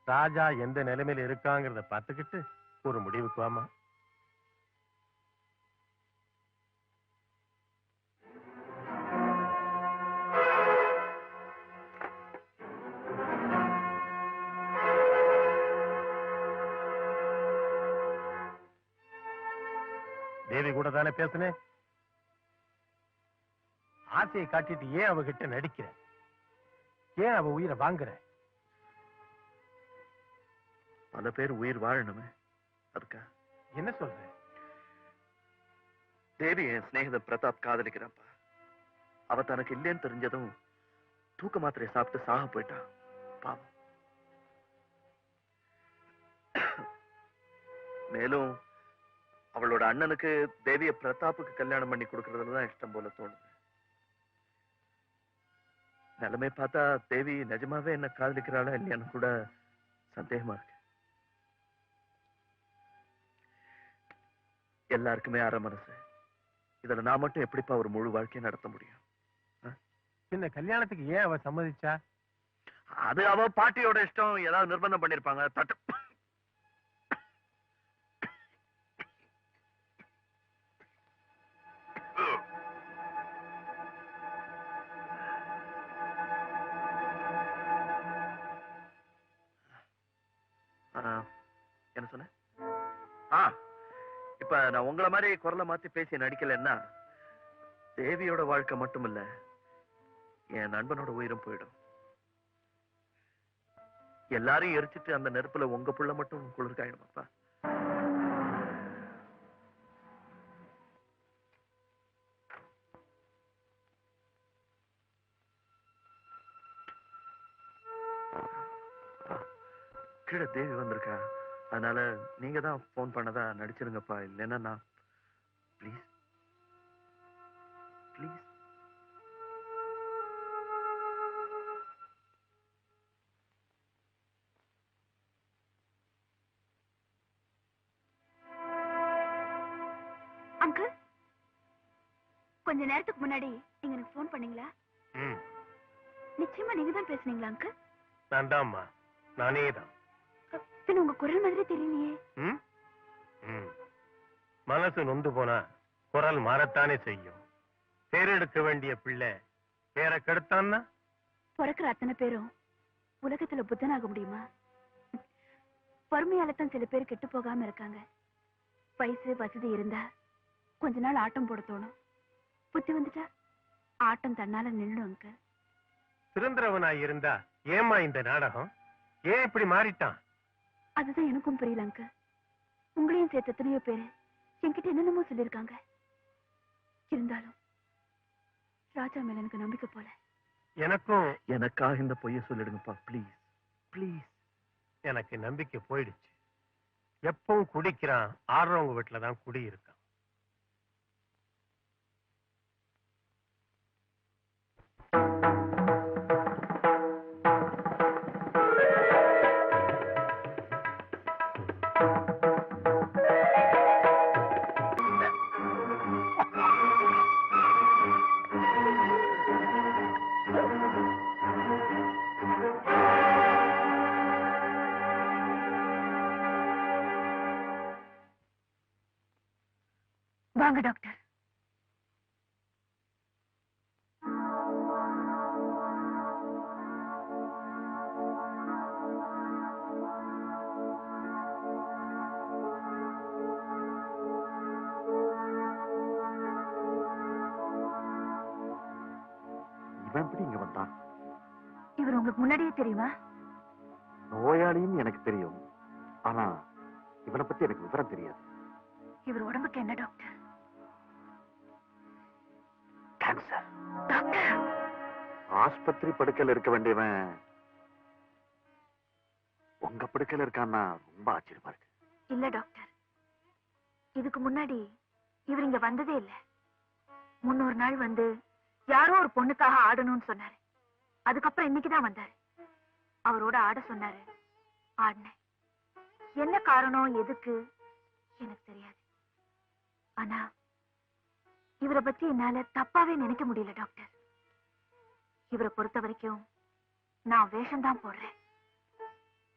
ராஜா எந்த நிலைமையில இருக்காங்கிறத பார்த்துக்கிட்டு ஒரு முடிவுக்கு வாமா. தேவி கூட தானே பேசுனேன். ஆசையை காட்டிட்டு ஏன் அவகிட்ட நடிக்கிற? ஏன் அவ உயிரை வாங்குற? பல பேர் உயிர் வாழணுமே, அதுக்கா? என்ன சொல்ற? தேவி என் சிநேகித பிரதாப் காதலிக்கிறாப்பா. அவ தனக்கு இல்லைன்னு தெரிஞ்சதும் தூக்க மாத்திரை சாப்பிட்டு சாக போயிட்டான். பாவம். மேலும் அவளோட அண்ணனுக்கு தேவிய பிரதாப்புக்கு கல்யாணம் பண்ணி கொடுக்கறதுலதான் இஷ்டம் போல தோணுது. நிலைமை பார்த்தா தேவி நிஜமாவே என்ன காதலிக்கிறாளா இல்லையான்னு கூட சந்தேகமா இருக்கு. எல்லாருக்குமே அரை மனசு. இதுல நான் மட்டும் எப்படிப்பா ஒரு முழு வாழ்க்கையை நடத்த முடியும்? இந்த கல்யாணத்துக்கு ஏன் அவ சம்மதிச்சா? அது அவ பாட்டியோட இஷ்டம். ஏதாவது நிர்பந்தம் பண்ணிருப்பாங்க. தட்டு என்ன சொன்ன? இப்ப நான் உங்களை மாதிரி குரலை மாத்தி பேசி நடிக்கலன்னா தேவியோட வாழ்க்கை மட்டும் இல்ல, என் நண்பனோட உயிரும் போயிடும். எல்லாரையும் எரிச்சிட்டு அந்த நெருப்புல உங்க புள்ள மட்டும் குளிர்காயிடுமாப்பா? கீழே தேவி வந்திருக்கா. அதனால நீங்க தான் போன் பண்ணதா நடிச்சிருங்கப்பா. இல்லைன்னா நான் ப்ளீஸ் ப்ளீஸ். அங்கிள், கொஞ்ச நேரத்துக்கு முன்னாடி நீங்க எனக்கு போன் பண்ணீங்களா? நிச்சயமா நீங்க தான் பேசுனீங்களா அங்கிள்? நான் தான்மா, நானே தான். பின்ன உங்க குரல் மாதிரி தெரியலையே. மனசு நொந்து போனா குரல் மாறத்தானே செய்யும். பேரெடுக்க வேண்டிய பிள்ளை பேரை கெடுத்தான்னா பிறக்கிற அத்தனை பேரும் உலகத்துல புத்தனாக முடியுமா? பொறுமையால தான் சில பேர் கெட்டு போகாம இருக்காங்க. வயசு வசதி இருந்தா கொஞ்ச நாள் ஆட்டம் போட தோணும். புத்தி வந்துட்டா ஆட்டம் தன்னால நின்னுடும் அங்கிள். சுதந்திரவனாய் இருந்தா ஏமா இந்த நாடகம்? ஏன் இப்படி மாறிட்டான்? அதுதான் எனக்கும் புரியல அங்கிள். உங்களையும் சேர்த்து எத்தனையோ பேரு என்கிட்ட என்னென்னமோ சொல்லியிருக்காங்க. இருந்தாலும் ராஜா மேல எனக்கு நம்பிக்கை போல. எனக்காக இந்த பொய்ய சொல்லிடுங்கப்பா ப்ளீஸ் ப்ளீஸ். எனக்கு நம்பிக்கை போயிடுச்சு. எப்பவும் குடிக்கிறான், ஆடுறவங்க வீட்டுலதான் குடி இருக்கான். வாங்க டாக்டர். இவன் எப்படி இங்க வந்தான்? இவர் உங்களுக்கு முன்னாடியே தெரியுமா? நோயாளின்னு எனக்கு தெரியும். ஆனா இவனை பத்தி எனக்கு விவரம் தெரியாது. இவர் உடம்புக்கு என்ன டாக்டர்? கேன்சர். டாக்டர், ஆஸ்பத்திரி படுக்கையில இருக்க வேண்டியவன் உங்க படுக்கையில இருக்கான்னா ரொம்ப ஆச்சரியமா இருக்கு. இல்ல டாக்டர், இதுக்கு முன்னாடி இவர் இங்க வந்ததே இல்ல. முன்னொரு நாள் வந்து யாரோ ஒரு பொண்ணுக்காக ஆடணும்னு சொன்னாரு. அதுக்கப்புறம் இன்னைக்குதான் வந்தாரு. அவரோட ஆட சொன்னாரு, ஆடினேன். என்ன காரணம், எதுக்கு எனக்கு தெரியாது. ஆனா இவரை பத்தி என்னால தப்பாவே நினைக்க முடியல டாக்டர். இவரை பொறுத்த வரைக்கும் நான் வேஷம்தான் போடுறேன்.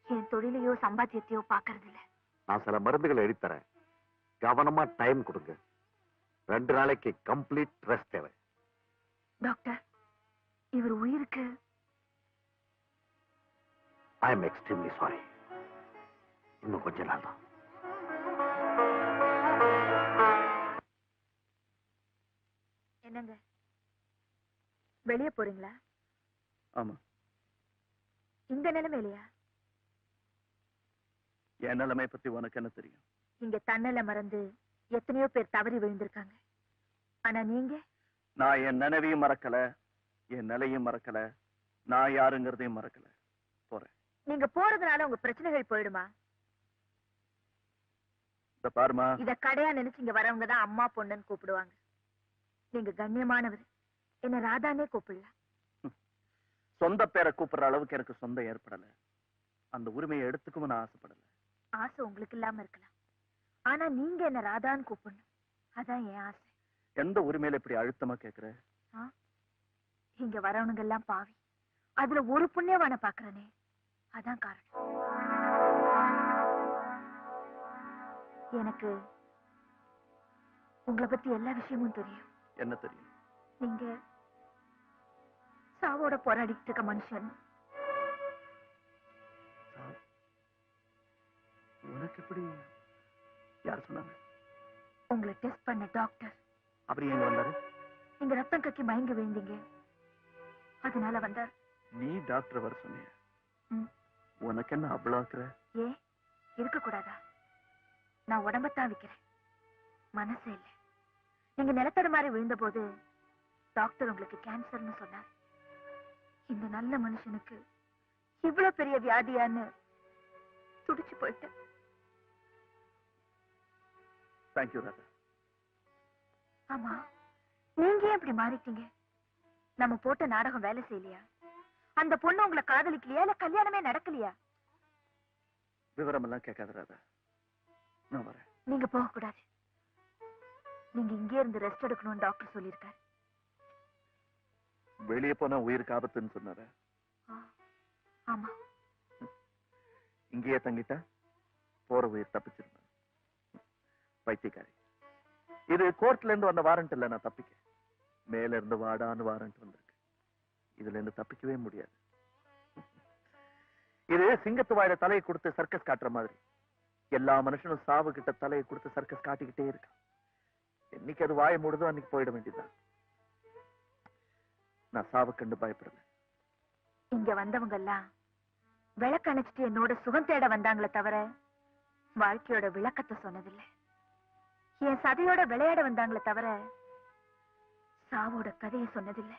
என் தொழிலையோ சம்பாத்தியத்தையோ பாக்குறது இல்ல. நான் சில மருந்துகளை எழுதித்தரேன், கவனமா டைம் கொடுங்க. 2 நாளைக்கு கம்ப்ளீட் ரெஸ்ட் தேவை. டாக்டர், இவர் உயிருக்கு ஐ எம் எக்ஸ்ட்ரீம்லி சாரி. இன்னும் கொஞ்ச நாள் தான். என்னங்க, வெளியே போறீங்களா? ஆமா. இந்த நிலைமையிலையா? என் நிலைமை பத்தி உனக்கு என்ன தெரியும்? இங்க தன்னல மறந்து எத்தனையோ பேர் தவறி விழுந்திருக்காங்க. ஆனா நீங்க? நான் என் நினைவையும் மறக்கல, என் நிலையும் மறக்கல, நான் யாருங்கிறதையும் மறக்கல. போறேன். நீங்க போறதுனால உங்க பிரச்சனைகள் போயிடுமா? இத பாருமா, இத கடையா நினைச்சு இங்க வரவங்க தான் அம்மா பொண்ணுன்னு கூப்பிடுவாங்க. நீங்க கண்ணியமானவர், என்ன ராதானே கூப்பிடலாம். சொந்த பேரை கூப்பிடுற அளவுக்கு எனக்கு சொந்தம் ஏற்படல. அந்த உரிமையை எடுத்துக்கவும் நான் ஆசைப்படல. ஆசை உங்களுக்கு இல்லாம இருக்கலாம், ஆனா நீங்க என்ன ராதான்னு கூப்பிடணும். அதான் என் ஆசை. எந்த உரிமையில இப்படி அழுத்தமா கேக்குற? இங்க வரவனுங்க எல்லாம் பாவி, அதுல ஒரு புண்ணியவான பாக்குறனே, அதான் காரணம். எனக்கு உங்களை பத்தி எல்லா விஷயமும் தெரியும். என்ன தெரியும்? நீங்க சாவோட போராடிட்டு இருக்க மனுஷன். உனக்கு எப்படி யார் சொன்னாங்க? உங்களை டெஸ்ட் பண்ண டாக்டர். அவர் எங்க வந்தாரு? நீங்க ரத்தம் கக்கி மயங்கி விழுந்தீங்க, அதனால வந்தார். நீ டாக்டர் வர சொன்னிய? ம். உனக்கு என்ன அவ்வளவு ஆக்குற? ஏன் இருக்க கூடாதா? நான் உடம்பத்தான் விக்கிறேன், மனசு இல்லை. நீங்க நிலத்தட மாதிரி விழுந்த போது டாக்டர் உங்களுக்கு கேன்சர்னு சொன்னார். இந்த நல்ல மனுஷனுக்கு இவ்வளவு பெரிய வியாதியான்னு துடிச்சு போயிட்டேன். தேங்க்யூ ராதா. ஆமா, நீங்க ஏன் இப்படி மாறிட்டீங்க? நம்ம போட்ட நாடகம் வேலை செய்யலையா? அந்த பொண்ணு உங்களை காதலிக்கலையா, இல்ல கல்யாணமே நடக்கலையா? விவரம் எல்லாம் கேட்காத ராதா, நான் வரேன். நீங்க போக கூடாது. நீங்க இங்கே இருந்து ரெஸ்ட் எடுக்கணும்னு டாக்டர் சொல்லியிருக்காரு. வெளியே போனா உயிருக்கு ஆபத்துன்னு சொன்னார? ஆமா. இங்கேயே தங்கிட்டா போற உயிர் தப்பிச்சிருந்தேன். பைத்தியக்காரி, இது கோர்ட்ல இருந்து வந்த வாரண்ட் இல்ல, நான் தப்பிக்க. மேல இருந்து வாடான்னு வாரண்ட் வந்திருக்கு. இதுல இருந்து தப்பிக்கவே முடியாது. இது சிங்கத்து வாயில தலையை கொடுத்து சர்க்கஸ் காட்டுற மாதிரி. எல்லா மனுஷனும் சாவு கிட்ட தலையை கொடுத்து சர்க்கஸ் காட்டிக்கிட்டே இருக்கான். என்னைக்கு அது வாயை மூடுதோ அன்னைக்கு போயிட வேண்டியதுதான். நான் சாவு கண்டு பயப்படல. இங்க வந்தவங்க எல்லாம் விளக்கு அணைச்சிட்டு என்னோட சுகம் தேட வந்தாங்களே தவிர வாழ்க்கையோட விளக்கத்தை சொன்னதில்லை. என் சதையோட விளையாட வந்தாங்களே தவிர சாவோட கதையை சொன்னதில்லை.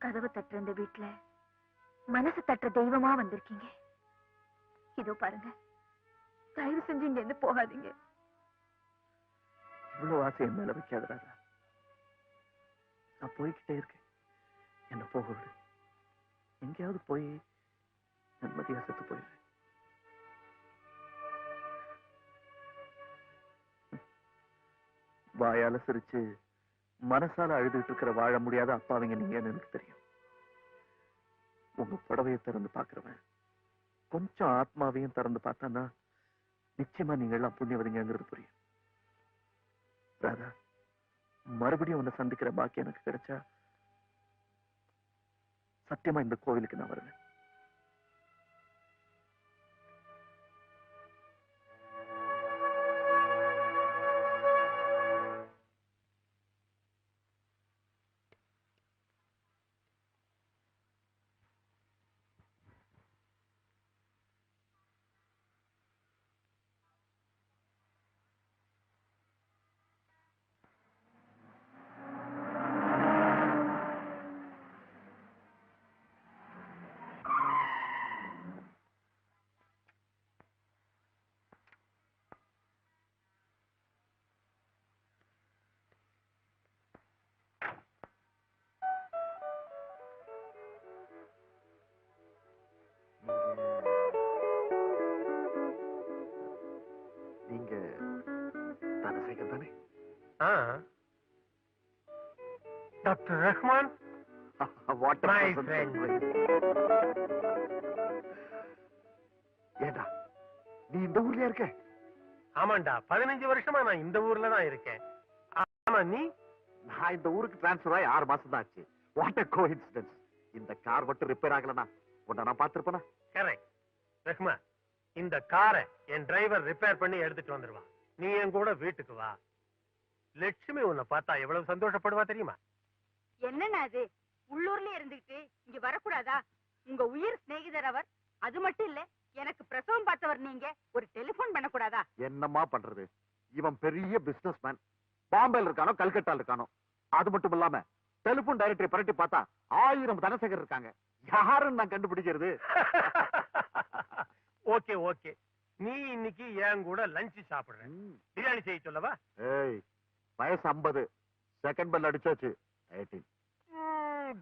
கதவு தட்டுற இந்த வீட்டுல மனசு தட்டுற தெய்வமா வந்திருக்கீங்க. இதோ பாருங்க, தயவு செஞ்சு இங்க இருந்து போகாதீங்க. இவ்வளவு ஆசை என் மேல வைக்காத ராதா. நான் போய்கிட்டே இருக்கேன், என்ன போக விடு. எங்கேயாவது போய் நிம்மதியா செத்து போயிடுறேன். வாயால சிரிச்சு மனசால அழுதுட்டு இருக்கிற வாழ முடியாத அப்பாவிங்க நீங்கன்னு எனக்கு தெரியும். உங்க புடவையை திறந்து பாக்குறவன் கொஞ்சம் ஆத்மாவையும் திறந்து பார்த்தான்னா நிச்சயமா நீங்க எல்லாம் புண்ணியவதிங்கிறது புரியும். ராதா, மறுபடியும் உன்னை சந்திக்கிற பாக்கி எனக்கு கிடைச்சா சத்தியமா இந்த கோவிலுக்கு நான் வருவேன். நீங்க தனசேகர் தானே? Doctor Rahman, What a My pleasant friend. surprise. ஏண்டா நீ இந்த ஊர்லயா இருக்க? ஆமாண்டா, 15 வருஷமா நான் இந்த ஊர்ல தான் இருக்கேன். ஆமா, நீ? நான் இந்த ஊருக்கு டிரான்ஸ்ஃபர் ஆகி 6 மாசம் தான் ஆச்சு. What a coincidence. இந்த கார் மட்டும் ரிப்பேர் ஆகலனா உன்னை நான் பார்த்திருப்பேனா? கரெக்ட். ரஹ்மான், இந்த காரை என் டிரைவர் ரிப்பேர் பண்ணி எடுத்துட்டு வந்துருவான். நீ என் கூட வீட்டுக்கு வா. லட்சுமி உன்னை பார்த்தா எவ்வளவு சந்தோஷப்படுவா தெரியுமா? என்னன்னா அது உள்ளூர்ல இருந்துகிட்டு இங்க வரக்கூடாதா? உங்க உயிர் சிநேகிதர் அவர். அது மட்டும் இல்ல, எனக்கு பிரசவம் பார்த்தவர் நீங்க. ஒரு டெலிபோன் பண்ணக்கூடாதா? என்னம்மா பண்றது? இவன் பெரிய பிசினஸ் மேன். பாம்பேல இருக்கானோ கல்கட்டால இருக்கானோ. அது மட்டும் இல்லாம டெலிபோன் டைரக்டரி பரட்டி பார்த்தா 1000 தனசேகர் இருக்காங்க. யாருன்னு நான் கண்டுபிடிக்கிறது? ஓகே ஓகே, நீ இன்னைக்கு என் கூட லஞ்ச் சாப்பிடுற. பிரியாணி செய்ய சொல்லவா? ஏய், வயசு 50, செகண்ட் பெல் அடிச்சாச்சு 18.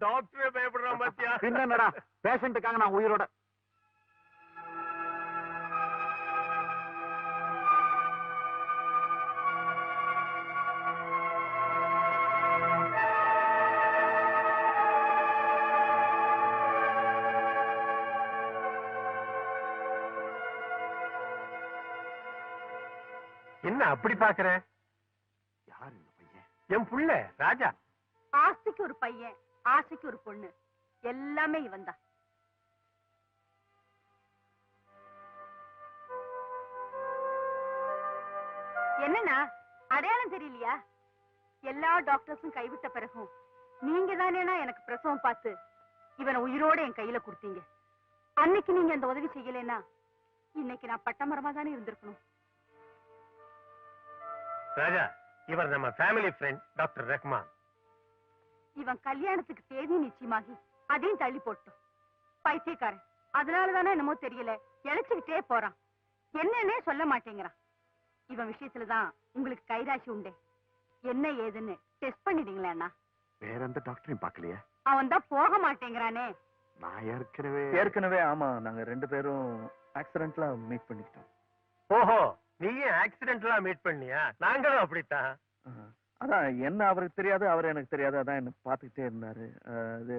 டாக்டரே பயப்படுறான் பாத்தியா? என்னடா பேஷண்ட்டுக்காக நான் உயிரோட. என்ன அப்படி பாக்குற? யார் இந்த பையன்? என் புள்ள ராஜா. ஆசைக்கு ஒரு பையன், ஆசைக்கு ஒரு பொண்ணு, எல்லாமே இவன் தான். என்னன்னா அடையாளம் தெரியலையா? எல்லா டாக்டர்ஸும் கைவிட்ட பிறகும் நீங்க தானேனா எனக்கு பிரசவம் பார்த்து இவனை உயிரோட என் கையில கொடுத்தீங்க. அன்னைக்கு நீங்க அந்த உதவி செய்யலைன்னா இன்னைக்கு நான் பட்டமரமா தானே இருந்திருக்கணும். ராஜா, இவர் நம்ம ஃபேமிலி ஃப்ரெண்ட் டாக்டர் ரஹ்மான். இவன் கல்யாணத்துக்கு தேதி நிச்சயமாகி அதையும் தள்ளி போட்டோம். பைத்தியக்காரன். அதனாலதானே என்னமோ தெரியல, இழைச்சுக்கிட்டே போறான். என்னன்னே சொல்ல மாட்டேங்கிறான். இவன் விஷயத்துலதான் உங்களுக்கு கைராசி உண்டு. என்ன ஏதுன்னு டெஸ்ட் பண்ணிட்டீங்களா அண்ணா? வேற எந்த டாக்டரையும் பார்க்கலையா? அவன் தான் போக மாட்டேங்கிறானே. நான் ஏற்கனவே ஆமா, நாங்க 2 பேரும் ஆக்சிடென்ட்ல மீட் பண்ணிக்கிட்டோம். ஓஹோ, நீயே ஆக்சிடென்ட்லாம் மீட் பண்ணியா? நாங்களும் அப்படித்தான். அதான் என்ன அவருக்கு தெரியாது, அவர் எனக்கு தெரியாது. அதான் என்ன பார்த்துக்கிட்டே இருந்தாரு. அது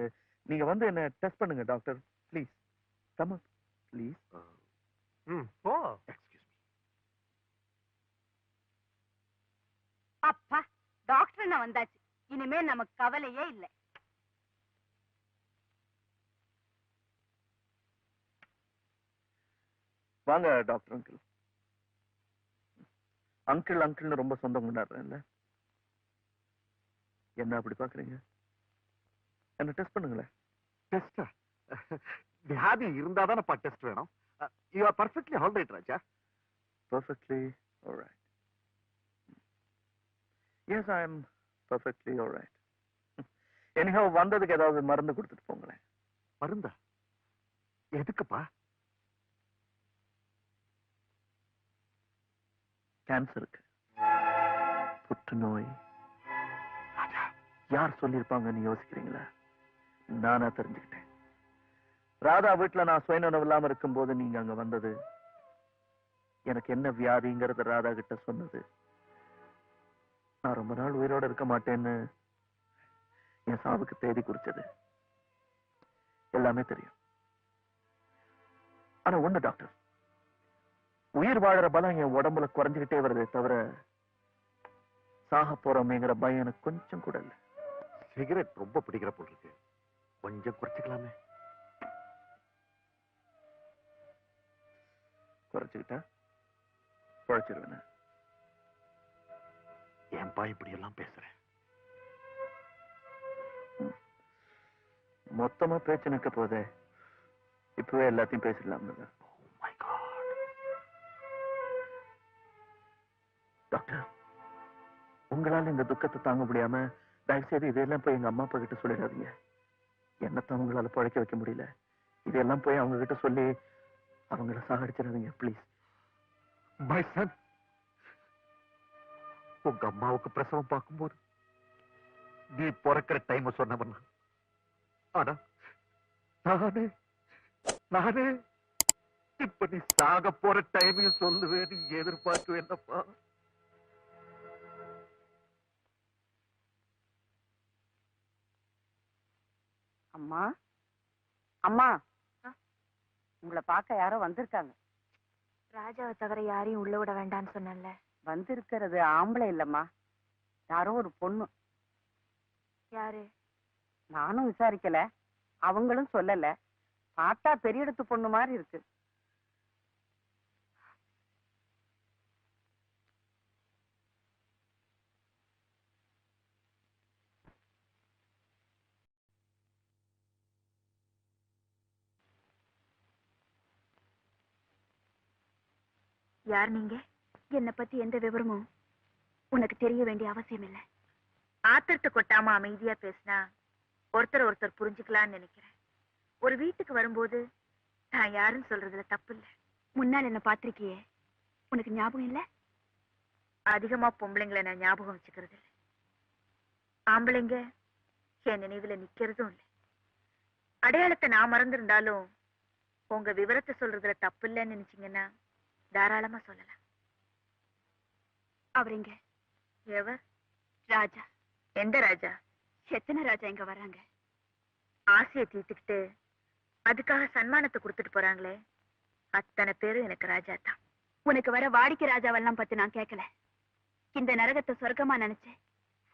நீங்க வந்து என்ன டெஸ்ட் பண்ணுங்க doctor, please. Come on please. போ. Excuse me. அப்பா, டாக்டர் என்ன வந்தாச்சு. இனிமே நமக்கு கவலையே இல்லை. வாங்க டாக்டர் அங்கிள். அங்கிள் அங்கிள்னு ரொம்ப சொந்தம் கொண்டாடுறேன்ல. என்ன அப்படி பாக்குறீங்க? என்ன டெஸ்ட் பண்ணுங்களேன். டெஸ்டா? வியாதி இருந்தா தானப்பா டெஸ்ட் வேணும். You are perfectly all right Raja. Perfectly all right. Yes, I am perfectly all right. Anyhow, வந்ததுக்கு ஏதாவது மருந்து கொடுத்துட்டு போங்களேன். மருந்தா? எதுக்குப்பா? கேன்சருக்கு, புற்றுநோய். யார் சொல்லியிருப்பாங்கன்னு யோசிக்கிறீங்களா? நானா தெரிஞ்சுக்கிட்டேன். ராதா வீட்டுல நான் சுயநலம் இல்லாம இருக்கும்போது நீங்க அங்க வந்தது, எனக்கு என்ன வியாதிங்கிறத ராதா கிட்ட சொன்னது, நான் ரொம்ப நாள் உயிரோட இருக்க மாட்டேன்னு என் சாவுக்கு தேதி குறிச்சது, எல்லாமே தெரியும். ஆனா ஒண்ணு டாக்டர், உயிர் வாழற பலம் என் உடம்புல குறைஞ்சுக்கிட்டே வருதே தவிர சாக போறோமேங்கிற பயம் எனக்கு கொஞ்சம் கூட இல்லை. சிகரெட் ரொம்ப பிடிக்கிற போல் இருக்கு, கொஞ்சம் குறைச்சிக்கலாமே. குறைச்சுக்கிட்டா குறைச்சிருவேன். ஏன்பா இப்படி எல்லாம் பேசுறேன்? மொத்தமா பேச்சு நிற்க போதே, இப்பவே எல்லாத்தையும் பேசிடலாம். டாக்டர், உங்களால இந்த துக்கத்தை தாங்க முடியாம தயவுசெய்து இதெல்லாம் போய் எங்க அம்மா அப்பா கிட்ட சொல்லிடாதீங்க. என்னத்தான் உங்களால பழைக்க வைக்க முடியல, இதெல்லாம் போய் அவங்க கிட்ட சொல்லி அவங்கள சாகடிச்சிடாதீங்க ப்ளீஸ். மை சன், உங்க அம்மாவுக்கு பிரசவம் பார்க்கும்போது நீ பிறக்கிற டைம் சொன்னவன். ஆனா நானே இப்ப நீ சாக போற டைமையும் சொல்லுவேன் எதிர்பார்க்குவேன்ப்பா. அம்மா அம்மா, உங்களை பார்க்க யாரோ வந்திருக்காங்க. ராஜாவை தவிர யாரையும் உள்ள விட வேண்டாம்னு சொன்னேன்ல. வந்திருக்கிறது ஆம்பளை இல்லம்மா, யாரோ ஒரு பொண்ணு. யாரு? நானும் விசாரிக்கல, அவங்களும் சொல்லல. பார்த்தா பெரிய இடத்து பொண்ணு மாதிரி இருக்கு. யார் நீங்க? என்னை பத்தி எந்த விவரமும் உனக்கு தெரிய வேண்டிய அவசியம் இல்லை. ஆத்திரத்தை கொட்டாம அமைதியா பேசினா ஒருத்தர் புரிஞ்சுக்கலாம்னு நினைக்கிறேன். ஒரு வீட்டுக்கு வரும்போது நான் யாருன்னு சொல்றதுல தப்பு இல்லை. முன்னால் என்ன பாத்திருக்கியே, உனக்கு ஞாபகம் இல்லை? அதிகமா பொம்பளைங்களை நான் ஞாபகம் வச்சுக்கிறது இல்லை. ஆம்பளைங்க என் நினைவுல நிக்கிறதும் இல்லை. அடையாளத்தை நான் மறந்திருந்தாலும் உங்க விவரத்தை சொல்றதுல தப்பு இல்லைன்னு நினைச்சீங்கன்னா தாராளமா சொல்லலாம். அவருங்க எவர்? ராஜா. எந்த ராஜா? எத்தனை ராஜா இங்க வராங்க. ஆசையை தீர்த்துக்கிட்டு அதுக்காக சன்மானத்தை கொடுத்துட்டு போறாங்களே, அத்தனை பேரும் எனக்கு ராஜா தான். உனக்கு வர வாடிக்கை ராஜாவெல்லாம் பத்தி நான் கேட்கல. இந்த நரகத்தை சொர்க்கமா நினைச்சேன்.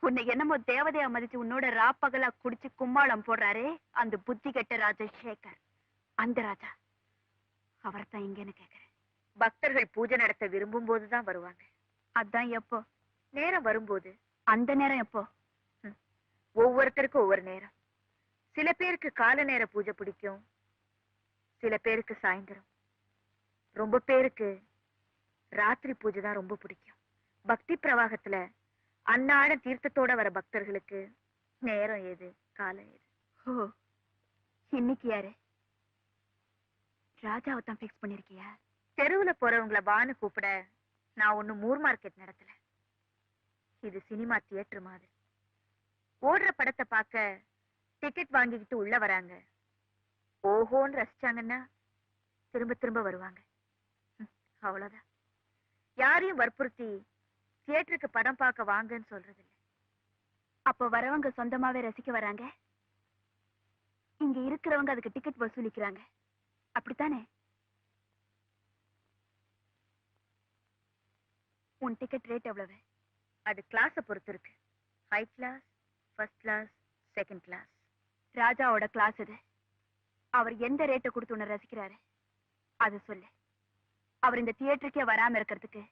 உன்னை என்னமோ தேவதையா மதிச்சு உன்னோட ராப்பகலா குடிச்சு கும்மாளம் போடுறாரே, அந்த புத்தி கெட்ட ராஜசேகர், அந்த ராஜா. அவர்தான் இங்கன்னு கேக்குறேன். பக்தர்கள் பூஜை நடத்த விரும்பும் போதுதான் வருவாங்க. அதான் எப்போ? நேரம் வரும்போது. அந்த நேரம் எப்போ? ஒவ்வொருத்தருக்கும் ஒவ்வொரு நேரம். சில பேருக்கு கால நேர பூஜை பிடிக்கும், சில பேருக்கு சாயந்தரம், ரொம்ப பேருக்கு ராத்திரி பூஜை தான் ரொம்ப பிடிக்கும். பக்தி பிரவாகத்துல அன்னாட தீர்த்தத்தோட வர பக்தர்களுக்கு நேரம் ஏது, காலம் ஏது? ஓ, இன்னைக்கு யாரு? ராஜாவை தான் பிக்ஸ் பண்ணிருக்கியா? தெருவுல போறவங்கள வான்னு கூப்பிட நான் ஒண்ணு மூர் மார்க்கெட் நடத்தல. இது சினிமா தியேட்டர் மாதிரி. ஓடுற படத்தை பார்க்க டிக்கெட் வாங்கிக்கிட்டு உள்ள வராங்க. ஓஹோன்னு ரசிச்சாங்கன்னா திரும்ப திரும்ப வருவாங்க. அவ்வளவுதான். யாரையும் வற்புறுத்தி தியேட்டருக்கு படம் பார்க்க வாங்கன்னு சொல்றது இல்லை. அப்ப வரவங்க சொந்தமாவே ரசிக்க வராங்க, இங்க இருக்கிறவங்க அதுக்கு டிக்கெட் வசூலிக்கிறாங்க. அப்படித்தானே? உன் டிக்கெட் ரேட் எவ்வளவு? அது கிளாஸை பொறுத்து இருக்கு. High class, first class, second class. ராஜாவோட கிளாஸ் இது. அவர் எந்த ரேட்டை கொடுத்து உன்னை ரசிக்கிறாரு அது சொல்லு. அவர் இந்த தியேட்டருக்கே வராம இருக்கிறதுக்கு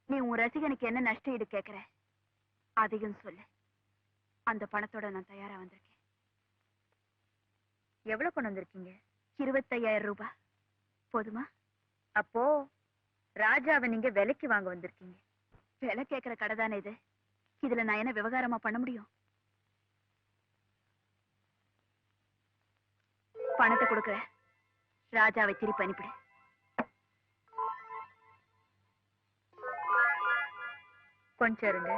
நீ உன் ரசிகனுக்கு என்ன நஷ்ட ஈடு கேட்கிற அதையும் சொல்லு. அந்த பணத்தோட நான் தயாரா வந்திருக்கேன். எவ்வளவு கொண்டு வந்திருக்கீங்க? 25,000 ரூபாய். போதுமா? அப்போ ராஜாவை நீங்க விலைக்கு வாங்க வந்திருக்கீங்க. விலை கேட்கிற கடை தானே இது. இதுல நான் என்ன விவகாரமா பண்ண முடியும்? பணத்தை கொடுக்குற, ராஜாவை திருப்பி அனுப்பிடு. கொஞ்சம் இருங்க.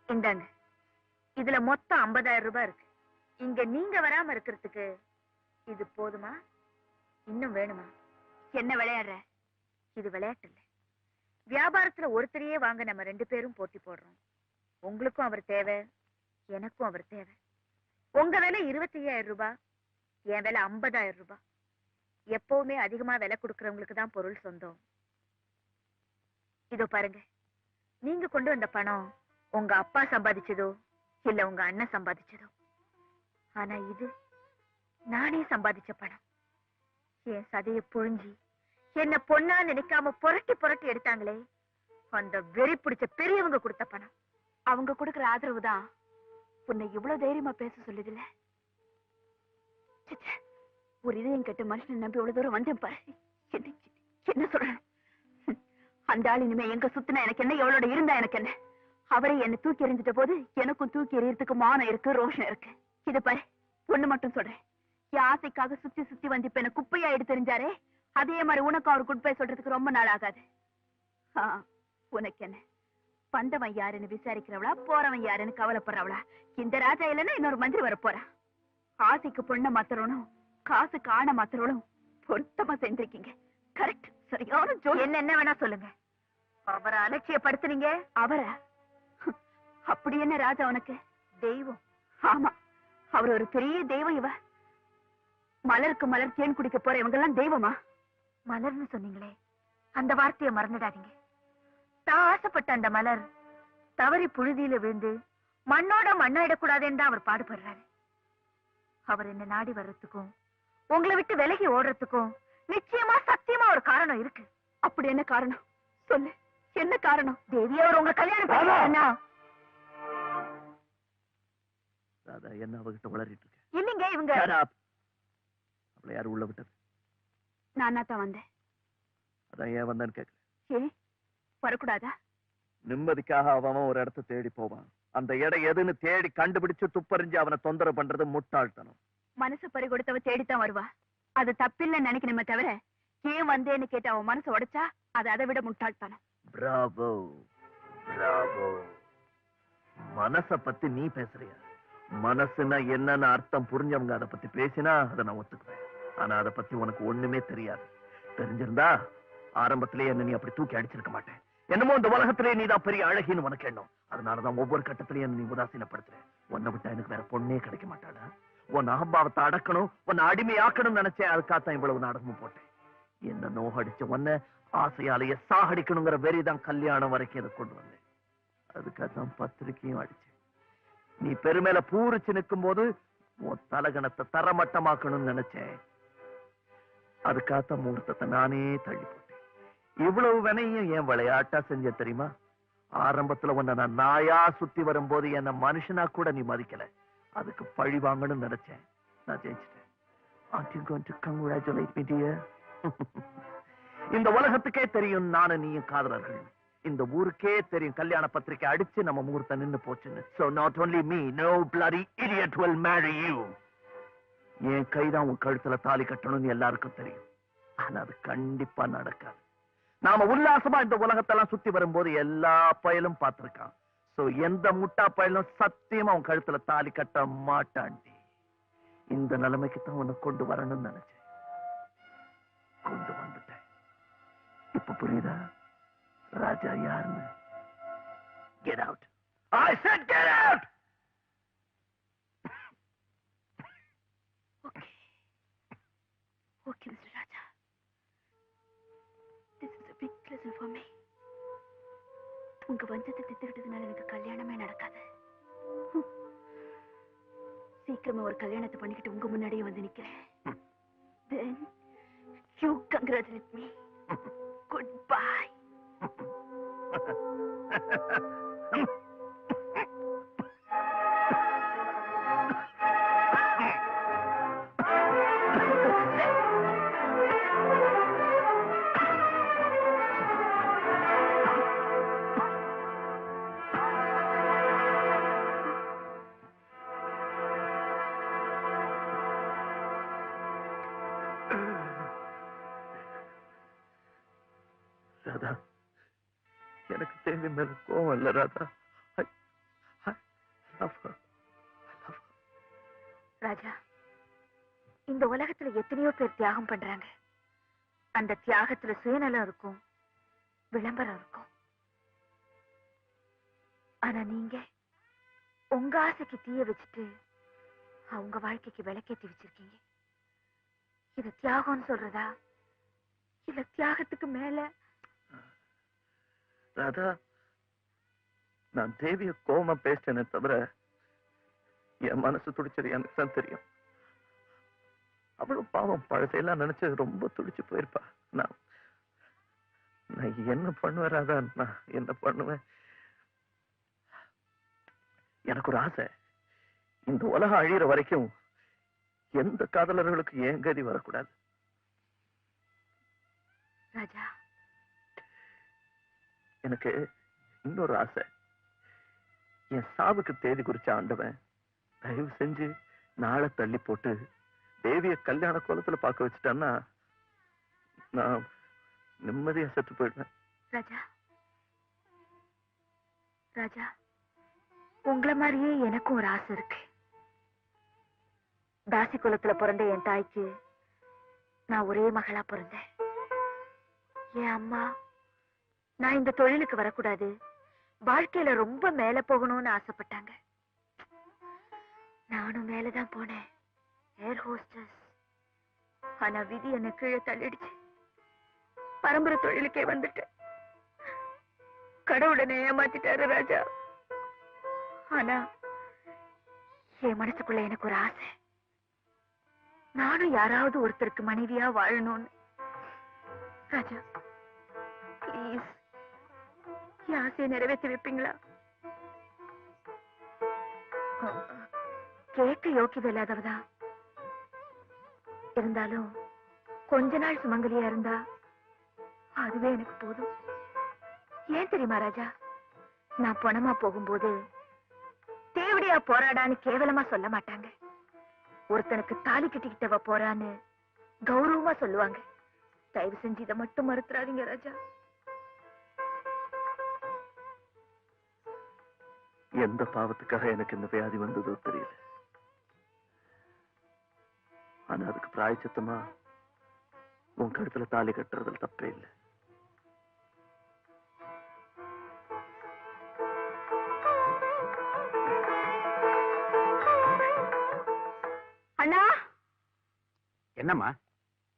இந்தாங்க. இதுல மொத்தம் 50,000 ரூபாய் இருக்கு. இங்க நீங்க வராம இருக்கிறதுக்கு இது போதுமா? இன்னும் வேணுமா? என்ன விளையாடுற? இது விளையாட்டு இல்ல. வியாபாரத்துல ஒருத்தரையே வாங்க நம்ம 2 பேரும் போட்டி போடுறோம். உங்களுக்கும் அவர் தேவை, எனக்கும் அவர் தேவை. உங்க விலை 25,000 ரூபாய், என் விலை 50,000 ரூபாய். எப்பவுமே அதிகமா விலை கொடுக்கறவங்களுக்கு தான் பொருள் சொந்தம். இதோ பாருங்க, நீங்க கொண்டு வந்த பணம் உங்க அப்பா சம்பாதிச்சதோ இல்ல உங்க அண்ணன் சம்பாதிச்சதோ, ஆனா இது நானே சம்பாதிச்ச பணம். என் சதைய புழிஞ்சி என்ன பொண்ணா நினைக்காம புரட்டி புரட்டி எடுத்தாங்களே, அந்த வெறி பிடிச்ச பெரியவங்க கொடுத்த பணம். அவங்க கொடுக்கிற ஆதரவு தான் உன்னை இவ்வளவு தைரியமா பேச சொல்லுதுல. ஒரு இதயம் கெட்ட மனுஷனை நம்பி இவ்வளவு தூரம் வந்தேன் பாரு. என்ன சொல்றேன்? அந்த ஆள் இனிமே எங்க சுத்தினா எனக்கு என்ன, எவ்வளோட இருந்தா எனக்கு என்ன? அவரை என்ன தூக்கி எறிஞ்சிட்ட போது எனக்கும் தூக்கி எறியறதுக்கு மானம் இருக்கு, ரோஷம் இருக்கு. இது பாரு, ஒண்ணு மட்டும் சொல்றேன், என் ஆசைக்காக சுத்தி சுத்தி வந்து இப்ப என்ன குப்பையா எடுத்தெறிஞ்சாரே, அதே மாதிரி உனக்கு அவர் குட் பை சொல்றதுக்கு ரொம்ப நாள் ஆகாது. உனக்கு என்ன, வந்தவன் யாருன்னு விசாரிக்கிறவளா, போறவன் யாருன்னு கவலைப்படுறவளா? இந்த ராஜா இல்லைன்னா இன்னொரு மந்திரி வர போறான். ஆசைக்கு பொண்ணை மாத்திரணும், காசுக்கு ஆணை மாத்திரணும் பொருத்தமா செஞ்சிருக்கீங்க. கரெக்ட், சரியான ஜோடி. என்ன வேணா சொல்லுங்க, அவரை அலட்சியப்படுத்துனீங்க. அவரை அப்படி என்ன ராஜா உனக்கு தெய்வம்? ஆமா, அவர் ஒரு பெரிய தெய்வம். இவ மலருக்கு மலர் தேன் குடிக்க போற இவங்க எல்லாம் தெய்வமா? மலர்னு சொன்னீங்களே, அந்த வார்த்தையை மறந்துடாதீங்க. தான் ஆசைப்பட்ட அந்த மலர் தவறி புழுதியில விழுந்து மண்ணோட மண்ணாயிடக்கூடாதுன்னு தான் அவர் பாடுபடுறாரு. அவர் என்ன நாடி வர்றதுக்கும் உங்களை விட்டு விலகி ஓடுறதுக்கும் நிச்சயமா சத்தியமா ஒரு காரணம் இருக்கு. அப்படி என்ன காரணம் சொல்லு, என்ன காரணம்? தேவி அவர் உங்க கல்யாணம் பண்ணா என்ன அவகிட்ட வளரிட்டு இருக்க? இல்லைங்க, இவங்க அவளை யாரு உள்ள விட்டது? நானா தான் வந்தேன். அதான் ஏன் வந்தேன்னு கேட்க. ஏன் வரக்கூடாதா? நிம்மதிக்காக அவன் ஒரு இடத்த தேடி போவான். அந்த இடம் எதுன்னு தேடி கண்டுபிடிச்சு துப்பறிஞ்சு அவனை தொந்தரவு பண்றது முட்டாள்தனம். மனசு பறி கொடுத்தவ தேடித்தான் வருவா. அது தப்பில்லைன்னு நினைக்கணுமே தவிர ஏன் வந்தேன்னு கேட்டு அவன் மனசு உடைச்சா அது அதை விட முட்டாள்தனம். Bravo Bravo. மனச பத்தி நீ பேசுறியா? மனசுனா என்னன்னு அர்த்தம் புரிஞ்சவங்க அதை பத்தி பேசினா அதை நான் ஒத்துக்குவேன். ஆனா அதை பத்தி உனக்கு ஒண்ணுமே தெரியாது. தெரிஞ்சிருந்தா ஆரம்பத்திலேயே என்ன நீ அப்படி தூக்கி அடிச்சிருக்க மாட்டேன். என்னமோ இந்த உலகத்திலேயே நீதான் பெரிய அழகின்னு உனக்கு எண்ணம். அதனாலதான் ஒவ்வொரு கட்டத்திலையும் நீ உதாசீனப்படுத்துற. உன்னை விட்டா எனக்கு வேற பொண்ணே கிடைக்க மாட்டாடா. உன் அகம்பாவத்தை அடக்கணும், உன்னை அடிமையாக்கணும்னு நினைச்சேன். அதுக்காகத்தான் இவ்வளவு நாடகமும் போட்டேன். என்ன நோகடிச்ச உன்னை ஆசையாலேயே சாகடிக்கணுங்கிற வெறிதான் கல்யாணம் வரைக்கும் இதை கொண்டு வந்தேன். அதுக்காகத்தான் பத்திரிக்கையும் அடிச்சேன். நீ பெருமையில பூரிச்சு நிற்கும் போது உன் தலகணத்தை தரமட்டமாக்கணும்னு நினைச்சேன். அதுக்காகத்தான் முகூர்த்தத்தை நானே தள்ளி போட்டேன். இவ்வளவு வினையும் என் விளையாட்டா செஞ்ச தெரியுமா? ஆரம்பத்துல உன்னை நான் நாயா சுத்தி வரும்போது என்ன மனுஷனா கூட நீ மதிக்கல. அதுக்கு பழி வாங்கணும்னு நினைச்சேன். நான் ஜெயிச்சிட்டேன். Aren't you going to congratulate me, dear? இந்த உலகத்துக்கே தெரியும் நானும் நீயும் காதலர்கள். இந்த ஊருக்கே தெரியும் கல்யாண பத்திரிக்கை அடிச்சு நம்ம முகூர்த்தம் நின்னு போச்சுன்னு. So not only me, no bloody idiot will marry you. என் கைதான் உன் கழுத்துல தாலி கட்டணும்னு எல்லாருக்கும் தெரியும். ஆனா அது கண்டிப்பா நடக்காது. நாம உல்லாசமா இந்த உலகத்தெல்லாம் சுத்தி வரும்போது எல்லா பயலும் பார்த்திருக்கான். சோ எந்த முட்டா பயலும் சத்தியமா உன் கழுத்துல தாலி கட்ட மாட்டாண்டி. இந்த நிலைமைக்கு தான் உன்னை கொண்டு வரணும்னு நினைச்சேன். கொண்டு வந்துட்டேன். இப்ப புரியுதா ராஜா யாருன்னு? Get out. I said get out. Okay. Okay, Mr. Raja. This is a big lesson for me. உங்க வஞ்சத்தை தித்துக்கிட்டதுனால எனக்கு கல்யாணமே நடக்காது. சீக்கிரமா ஒரு கல்யாணத்தை பண்ணிக்கிட்டு உங்க முன்னாடியே வந்து நிக்கிறேன். Then you congratulate me. Goodbye. Radha, எனக்கு தேவி மேல கோவம் இல்ல ராதா. ராஜா, இந்த உலகத்துல எத்தனையோ பேர் தியாகம் பண்றாங்க. அந்த தியாகத்துல சுயநலம் இருக்கும், விளம்பரம் இருக்கும். ஆனா நீங்க உங்க ஆசைக்கு தீய வச்சுட்டு அவங்க வாழ்க்கைக்கு விளக்கேத்தி வச்சிருக்கீங்க. இது தியாகம்னு சொல்றதா இல்ல தியாகத்துக்கு மேல? ராதா, நான் தேவிய கோவமா பேசிட்டேனே தவிர என் மனசு துடிச்சது எனக்கு தான் தெரியும். அவளும் பாவம் பழசையெல்லாம் நினைச்சு ரொம்ப துடிச்சு போயிருப்பா. நான் என்ன பண்ணுவேன் ராதா? நான் என்ன பண்ணுவேன்? எனக்கு ஒரு ஆசை, இந்த உலகம் அழியிற வரைக்கும் எந்த காதலர்களுக்கு ஏன் கதி வரக்கூடாது. ராஜா, எனக்கு இன்னொரு ஆசை, என் சாவுக்கு தேதி குறிச்ச ஆண்டவன் தயவு செஞ்சு நாளை தள்ளி போட்டு தேவிய கல்யாண கோலத்துல பார்க்க வச்சுட்டான்னா நான் நிம்மதியா செத்து போயிடுவேன். ராஜா ராஜா, உங்களை மாதிரியே எனக்கும் ஒரு ஆசை இருக்கு. தாசி குலத்துல பிறந்த என் தாய்க்கு நான் ஒரே மகளா பிறந்தேன். என் அம்மா நான் இந்த தொழிலுக்கு வரக்கூடாது, வாழ்க்கையில ரொம்ப மேல போகணும்னு ஆசைப்பட்டாங்க. நானும் மேலதான் போனேன், ஏர் ஹோஸ்டஸ். ஆனா விதி என்ன கீழே தள்ளிடுச்சு. பரம்பரை தொழிலுக்கே வந்துட்டேன். கடவுளனை ஏமாத்திட்டாரு ராஜா. ஆனா என் மனசுக்குள்ள எனக்கு ஒரு ஆசை, நானும் யாராவது ஒருத்தருக்கு மனைவியா வாழணும்னு. ராஜா ப்ளீஸ் என் ஆசையை நிறைவேற்றி வைப்பீங்களா? கேட்க யோக்கியது இல்லாதவதான் இருந்தாலும் கொஞ்ச நாள் சுமங்கலியா இருந்தா அதுவே எனக்கு போதும். ஏன் தெரியுமா ராஜா, நான் பணமா போகும்போது தேவடியா போராடான்னு கேவலமா சொல்ல மாட்டாங்க. ஒருத்தனுக்கு தாலி கட்டிக்கிட்டவ போறான்னு கௌரவமா சொல்லுவாங்க. தயவு செஞ்சு இதை மட்டும் மறுத்துறாதீங்க ராஜா. எந்த பாவத்துக்காக எனக்கு இந்த வியாதி வந்ததோ தெரியல. ஆனா அதுக்கு பிராயச்சித்தமா உன் கழுத்துல தாலி கட்டுறதுல தப்பே இல்லை. அண்ணா, என்னம்மா?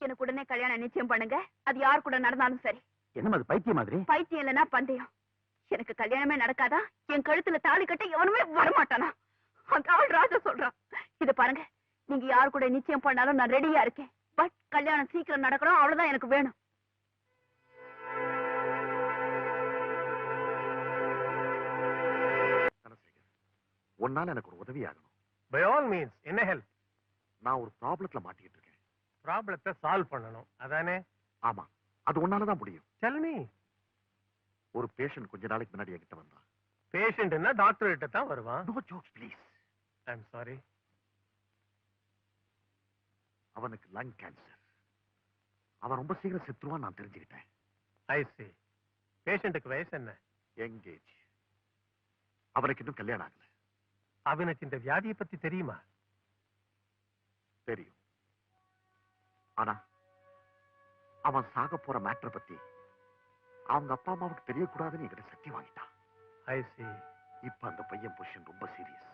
எனக்கு உடனே கல்யாணம் நிச்சயம் பண்ணுங்க. அது யார் கூட நடந்தாலும் சரி. என்னம்மா அது பைத்தியம் மாதிரி? பைத்தியம் இல்லைன்னா பந்தயம். எனக்கு கல்யாணமே நடக்காதா? என் கழுத்துல தாலி கட்ட எவனுமே வரமாட்டானா? அந்த ஆள் ராஜா சொல்றான். இது பாருங்க, நீங்க யார் கூட நிச்சயம் பண்ணாலும் நான் ரெடியா இருக்கேன். பட் கல்யாணம் சீக்கிரம் நடக்கணும், அவ்வளவுதான் எனக்கு வேணும். உன்னால எனக்கு ஒரு உதவி ஆகணும். By all means. என்ன ஹெல்ப்? நான் ஒரு ப்ராப்ளத்துல மாட்டிக்கிட்டு இருக்கேன். ப்ராப்ளத்தை சால்வ் பண்ணணும், அதானே? ஆமா, அது உன்னாலதான் முடியும். Tell me. ஒரு பேஷண்ட் கொஞ்ச நாளைக்கு முன்னாடி என்கிட்ட வந்தான். பேஷண்ட்னா டாக்டர் கிட்ட தான் வருவான். No jokes please. I am sorry. அவனுக்கு லங் கேன்சர். அவன் ரொம்ப சீக்கிரம் செத்துருவான் நான் தெரிஞ்சுக்கிட்டேன். ஐ see. பேஷண்ட்டுக்கு வயசு என்ன? எங்கேஜ். அவனுக்கு இன்னும் கல்யாணம் ஆகல. அவனுக்கு இந்த வியாதியை பத்தி தெரியுமா? தெரியும். ஆனா அவன் சாக போற மேட்டரை பத்தி அவங்க அப்பா அம்மாவுக்கு தெரியக்கூடாதுன்னு என்கிட்ட சக்தி வாங்கிட்டான். ஐ see. இப்ப அந்த பையன் பொசிஷன் ரொம்ப சீரியஸ்.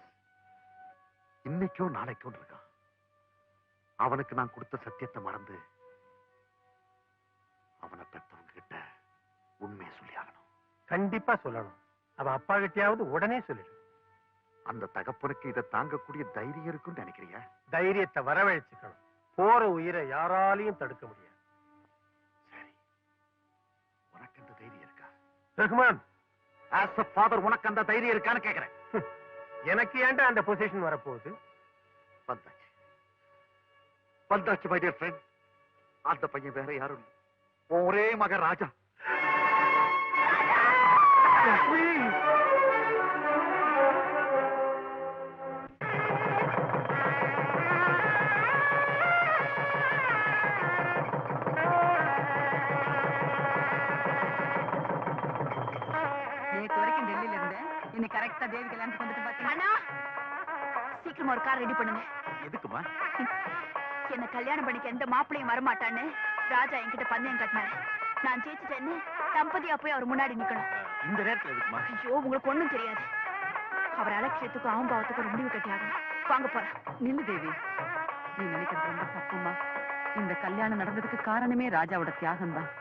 இன்னைக்கோ நாளைக்கோ இருக்கான். அவனுக்கு நான் கொடுத்த சத்தியத்தை மறந்து அவனை பெற்றவங்க கிட்ட உண்மையை சொல்லி ஆகணும். கண்டிப்பா சொல்லணும். அவன் அப்பா கிட்டயாவது உடனே சொல்லிடு. அந்த தகப்பனுக்கு இதை தாங்கக்கூடிய தைரியம் இருக்குன்னு நினைக்கிறியா? தைரியத்தை வரவழைச்சுக்கணும். போற உயிரை யாராலையும் தடுக்க முடியாது. சரி, உனக்கு அந்த தைரியம் இருக்கா? ரஹ்மான், ஆஸ் a father உனக்கு அந்த தைரியம் இருக்கான்னு கேக்குறேன். எனக்கு ஏன்டா அந்த பொசிஷன் வரப்போகுது? வந்தாச்சு வந்தாச்சு மை டியர் ஃப்ரெண்ட். அந்த பையன் வேற யாரும் இல்லை, ஒரே மகன் ராஜா. நேத்து வரைக்கும் டெல்லியில இருந்தேன், இன்னைக்கு கரெக்டா தேவி கல்யாணத்துக்கு வந்துட்டு பாத்தீங்கன்னா. அண்ணா, சீக்கிரமா ஒரு கார் ரெடி பண்ணுங்க. எதுக்குமா? என்ன கல்யாணம் பண்ணிக்க எந்த மாப்பிளையும் வரமாட்டான்னு ராஜா என்கிட்ட பந்தயம் கட்டினாரு. நான் ஜெயிச்சுட்டேன்னு தம்பதியா போய் அவர் முன்னாடி நிக்கணும். இந்த நேரத்துல எதுக்குமா? ஐயோ, உங்களுக்கு ஒண்ணும் தெரியாது. அவர் அலட்சியத்துக்கும் அவம்பாவத்துக்கும் ஒரு முடிவு கட்டி ஆகணும். வாங்க போறேன். நில்லு தேவி, நீ நினைக்கிறது ரொம்ப தப்புமா. இந்த கல்யாணம் நடந்ததுக்கு காரணமே ராஜாவோட தியாகம் தான்.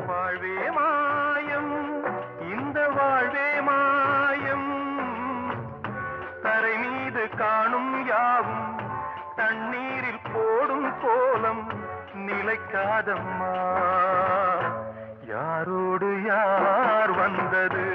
வாழ்வே மாயம், இந்த வாழ்வே மாயம், தரை மீது காணும் யாவும் தண்ணீரில் போடும் கோலம் நிலைக்காதம்மா. யாரோடு யார் வந்தது